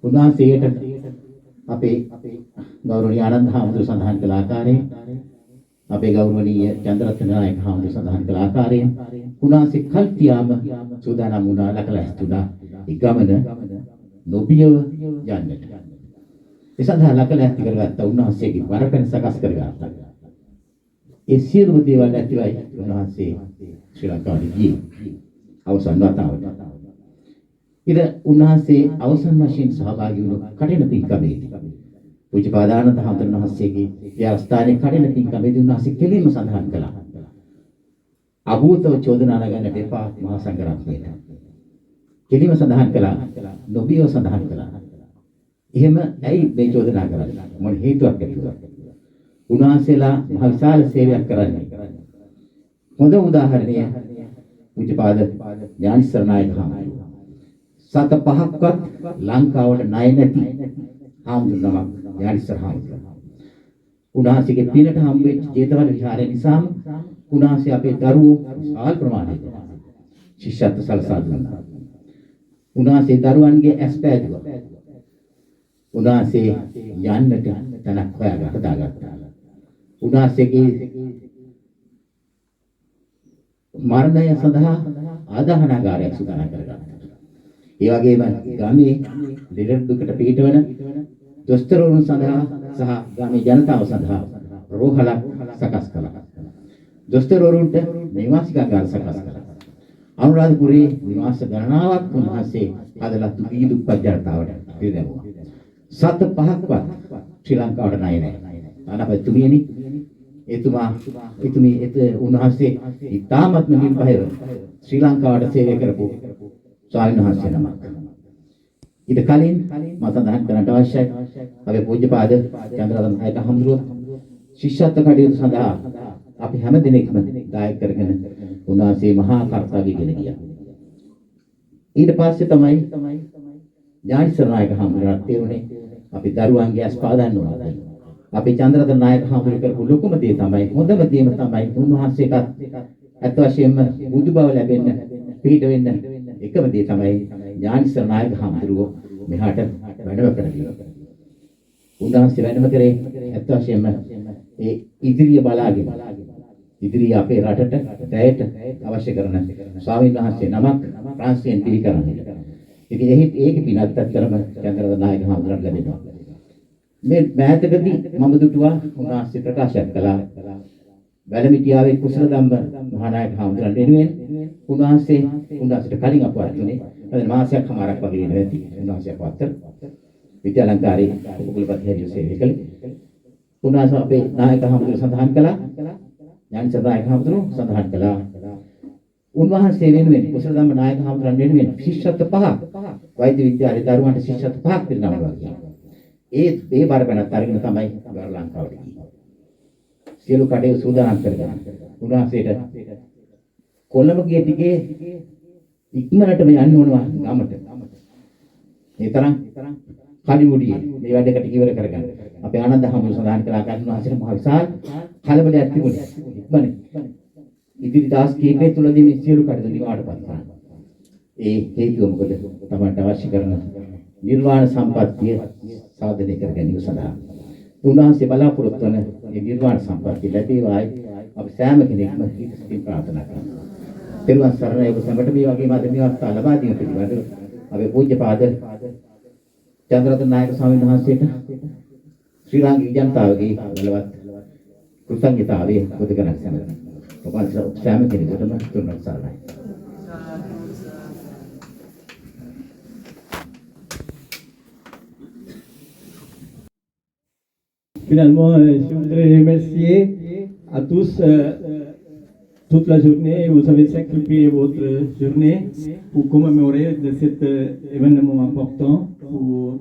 උන්වහන්සේට අපේ ගෞරවනීය ආනන්ද හාමුදුරුවෝ සඳහන් කළ ආකාරයෙන් අපේ ගෞරවනීය චන්ද්‍රරත්න නායක හාමුදුරුවෝ සඳහන් කළ ආකාරයෙන් උන්වහන්සේ කල්තියාම සූදානම් වුණා ලකලැස්තුණා ඒ ගමන නොබියව යන්නට. ඒ සඳහා ලකලැස්ති කරගත්ත උන්වහන්සේගේ වරපෙන සකස් කරගත්තා. ඒ සියලුම දේවල් ඇතිවයි උන්වහන්සේ ශ්‍රී ලංකාවට ගියේ. අවසන් වතාවට. ඉතින් උන්වහන්සේ අවසන් වශයෙන් සහභාගී වුණු කටින පින්කමේදී පූජ්‍යපාද ආනන්ද හාමුදුරුවෝ වහන්සේගේ ව්‍යවස්ථානයේ කටින පින්කමේදී උන්වහන්සේ කෙලින්ම සඳහන් කළා. අභූතව චෝදනා නගන්නට එපා මහා සංඝරත්නයට. කෙලින්ම සඳහන් කළා. නොබියව සඳහන් කළා. එහෙම ඇයි මේ චෝදනා කරන්නේ? මොන හේතුවක් ඇතිවද? උන්වහන්සේලා මහ විශාල සේවයක් කරන්නේ. හොඳ උදාහරණය පූජ්‍යපාද ඥානිස්තර නායක හාමුදුරුවෝ. සත පහක්වත් ලංකාවට ණය නැති හාමුදුරුවෝ ඥානිස්තර හාමුදුරුවෝ. උන්වහන්සේගේ පිනට හම්බෙච්ච ජේතවන විහාරය නිසාම උන්වහන්සේ අපේ දරුවෝ සාල් ප්‍රමාණයට ශිෂ්‍යත්ව සලසා දුන්නා. උන්වහන්සේ දරුවන්ගේ ඇස් පෑදුවා. උන්වහන්සේ යන්නට තැනක් හොයාගත්තා. උන්වහන්සේගේ මරණය සඳහා ආදාහනාගාරයක් සූදානම් කරගත්තා. ඒ වගේම ගමේ ලෙඩ දුකට පිටවන දොස්තරවරුන් සඳහා සහ ගමේ ජනතාව සඳහා රෝහලක් සකස් කළා. දොස්තරවරුන්ට නිවාසිකාගාර සකස් කළා. අනුරාධපුරයේ නිවාස ගණනාවක් උන්වහන්සේ හදලා දුගී දුප්පත් ජනතාවට පිළිගැමුවා. සත පහක්වත් ශ්‍රී ලංකාවට ණය නැහැ. අනපතුමියනි උන්වහන්සේ ඉතාමත්ම නිර්භයව ශ්‍රී ලංකාවට සේවය කරපු ස්වාමීන් වහන්සේ නමක්. ඊට කලින් මම සඳහන් කරන්නට අවශ්‍යයි අපේ පූජ්‍යපාද චන්ද්‍රරත්න නායක හඳුරුව ශිෂ්‍යත්ව කටයුතු සඳහා අපි හැම දිනෙකම දායක කරගෙන උන්වහන්සේ මහා කර්තව්‍ය ගෙන ගියා. ඊට පස්සේ තමයි ඥානිසර නායක හඳුරුවන්ට තේරුනේ අපි දරුවන්ගේ අස්පාදන්න ඕනද. අපි චන්ද්‍රරත්න නායක හඳුරු කරපු ලොකුම දේ තමයි හොඳම දේම තමයි උන්වහන්සේට අත් වශයෙන්ම බුදු බව ලැබෙන්න පිට වෙන්න එකම දේ තමයි ඥානිසර නායක හඳුරුව මෙහාට වැඩම කරගන්න. උන්වහන්සේ වැඩම කරේ අත් වශයෙන්ම ඒ ඉදිරිය බලාගෙන ඉදිරිය අපේ රටට දැයට අවශ්‍ය කරන ස්වාමීන් වහන්සේ නමක් ප්‍රාන්සියෙන් පිළි කරන්නේ. ඉතින් ඒක පිනත්තත් කරම චන්ද්‍රරත්න නායක හඳුරන්න ලැබෙනවා. මේ මෑතකදී මම දුටුවා උන්වහන්සේ ප්‍රකාශ කළා වැලමිටියාවේ කුසල ධම්ම මහානායක හඳුරන්න වෙනුවෙන් උන්වහන්සේට කලින් අපවත් වුණේ මාසයක් හමාරක් වගේ නෙවෙයි උන්වහන්සේ අපවත් විද්‍යාලංකාරී උපකුලපති හැටියට සේවය කළේ. උන්වහන්සේ අපේ නායක හඳුර සඳහන් කළා ඥානිසර නායක හඳුර සඳහන් කළා උන්වහන්සේ වෙනුවෙන් කුසල ධම්ම නායක හඳුරන් වෙනුවෙන් ශිෂ්‍යත්ව 5ක් වෛද්‍ය විද්‍යාලයේ දරුවන්ට ශිෂ්‍යත්ව 5ක් පිරිනමනවා කියනවා. ඒ බරපැනත් අරගෙන තමයි ගර ලංකාවට ගියේ. සියලු කඩේ සූදානම් කරගෙන උන්වහන්සේට කොළඹ ගිය ටිකේ ඉක්මනටම යන්න ඕනවා ගමට. ඒ තරම් කඩිමුඩියේ මේ වැඩකට ඉවර කරගන්න. අපේ ආනන්ද හමුදුර සඳහන් කළා කන්වහන්සේට මහ විශාල කලබලයක් තිබුණේ. ඉක්මනේ. ඉදිරි දවස් කීපය තුළදී මේ සියලු කඩේ නිවාඩපත් කරනවා. ඒ හේතුව මොකද? තමයි අවශ්‍ය කරන නිර්වාණ සම්පත්තිය සාධනය කර ගැනීම සඳහා උන්වහන්සේ බලාපොරොත්තු වන මේ නිර්වාණ සම්පත්තිය ලැබේවායි අපි සෑම කෙනෙක්ම හිතින් ප්‍රාර්ථනා කරනවා. තෙරුවන් සරණයි ඔබ සැමට මේ වගේම අද මේ අවස්ථාව ලබා දීම පිළිබඳව අපේ පූජ්‍යපාද චන්ද්‍රරත්න නායක ස්වාමීන් වහන්සේට ශ්‍රී ලාංකික ජනතාවගේ බලවත් කෘතඥතාවය බුදු කරන් සැමට ඔබ සෑම කෙනෙකුටම තුන්වන් සරණයි. Finalement, je voudrais remercier à tous toute la journée. Vous avez sacrifié votre journée pour commémorer de cet événement important pour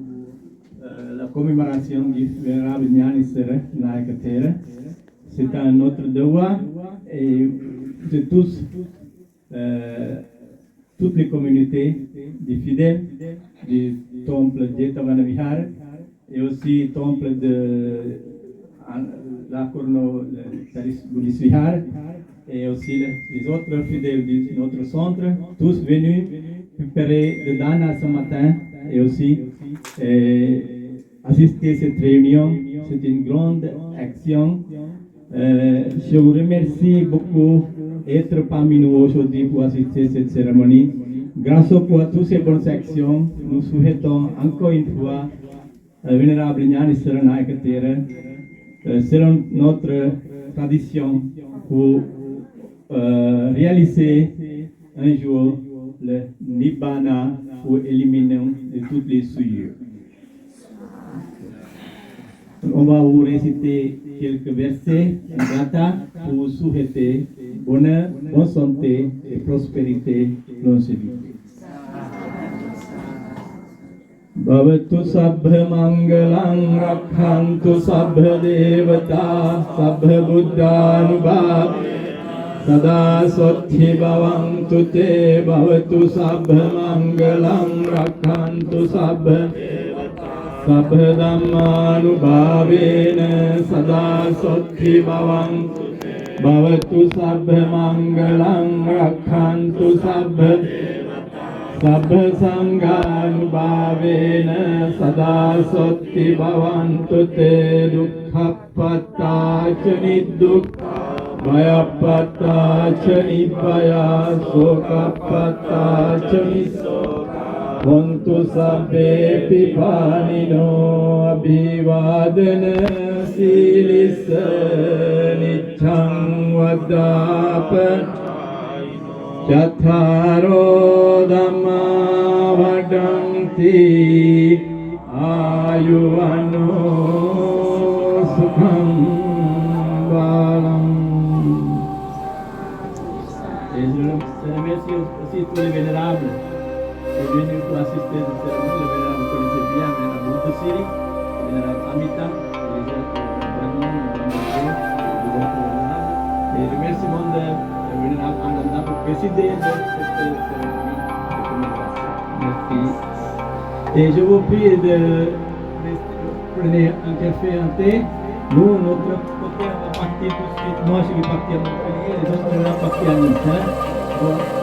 la commémoration du vénérable Gnanissara Nayaka Thera. C'est un notre devoir et de tous, toutes les communautés des fidèles du temple Jetavana Vihara et aussi temple de la Corno Buddhist Vihar et aussi les autres fidèles de notre centre, tous venus préparer le dana ce matin et aussi assister à cette réunion. C'est une grande action. Je vous remercie beaucoup d'être parmi nous aujourd'hui pour assister à cette cérémonie. Grâce à toutes ces bonnes actions, nous souhaitons encore une fois Vénérable Gnanissara Nayaka Thera, selon notre tradition, pour réaliser un jour le Nibbana pour éliminer toutes les souillures. On va vous réciter quelques versets en gata pour vous souhaiter bonheur, bonne santé et prospérité dans ce vie. Bhavatu sabbha mangalam rakhantu sabbha devata sabbha buddhanubhav sada sothi bhavantu te bhavatu sabbha mangalam rakhantu sabbha sabbha dhammanubhavena sada sothi bhavantu bhavatu sabbha mangalam rakhantu sabbha Sabbha sanghanubhavena sada sotti bhavantu te dukkhappatacha niddukha bhayappatacha nibbaya sokappatacha nisoka Hontu sabbe pipānino abhivādana sīlissa niccang vaddāpa Cattaro dhamma vadanti ayuvano sukham balam. Et je remercie aussi tous les vénérables qui sont venus pour assister à cette cérémonie. Le vénérable vous connaissez bien, le vénérable Mutasiri, le vénérable Amita, les autres Brahmin, le vénérable et le remerciement de vénérable Ananda pour présider de cette cérémonie de commémoration. Merci. Et je vous prie de prenez un café, un thé. Nous, notre côté, on va partir tout de suite. Moi, je vais partir à Montpellier, les autres vont partir à Nice. Bon.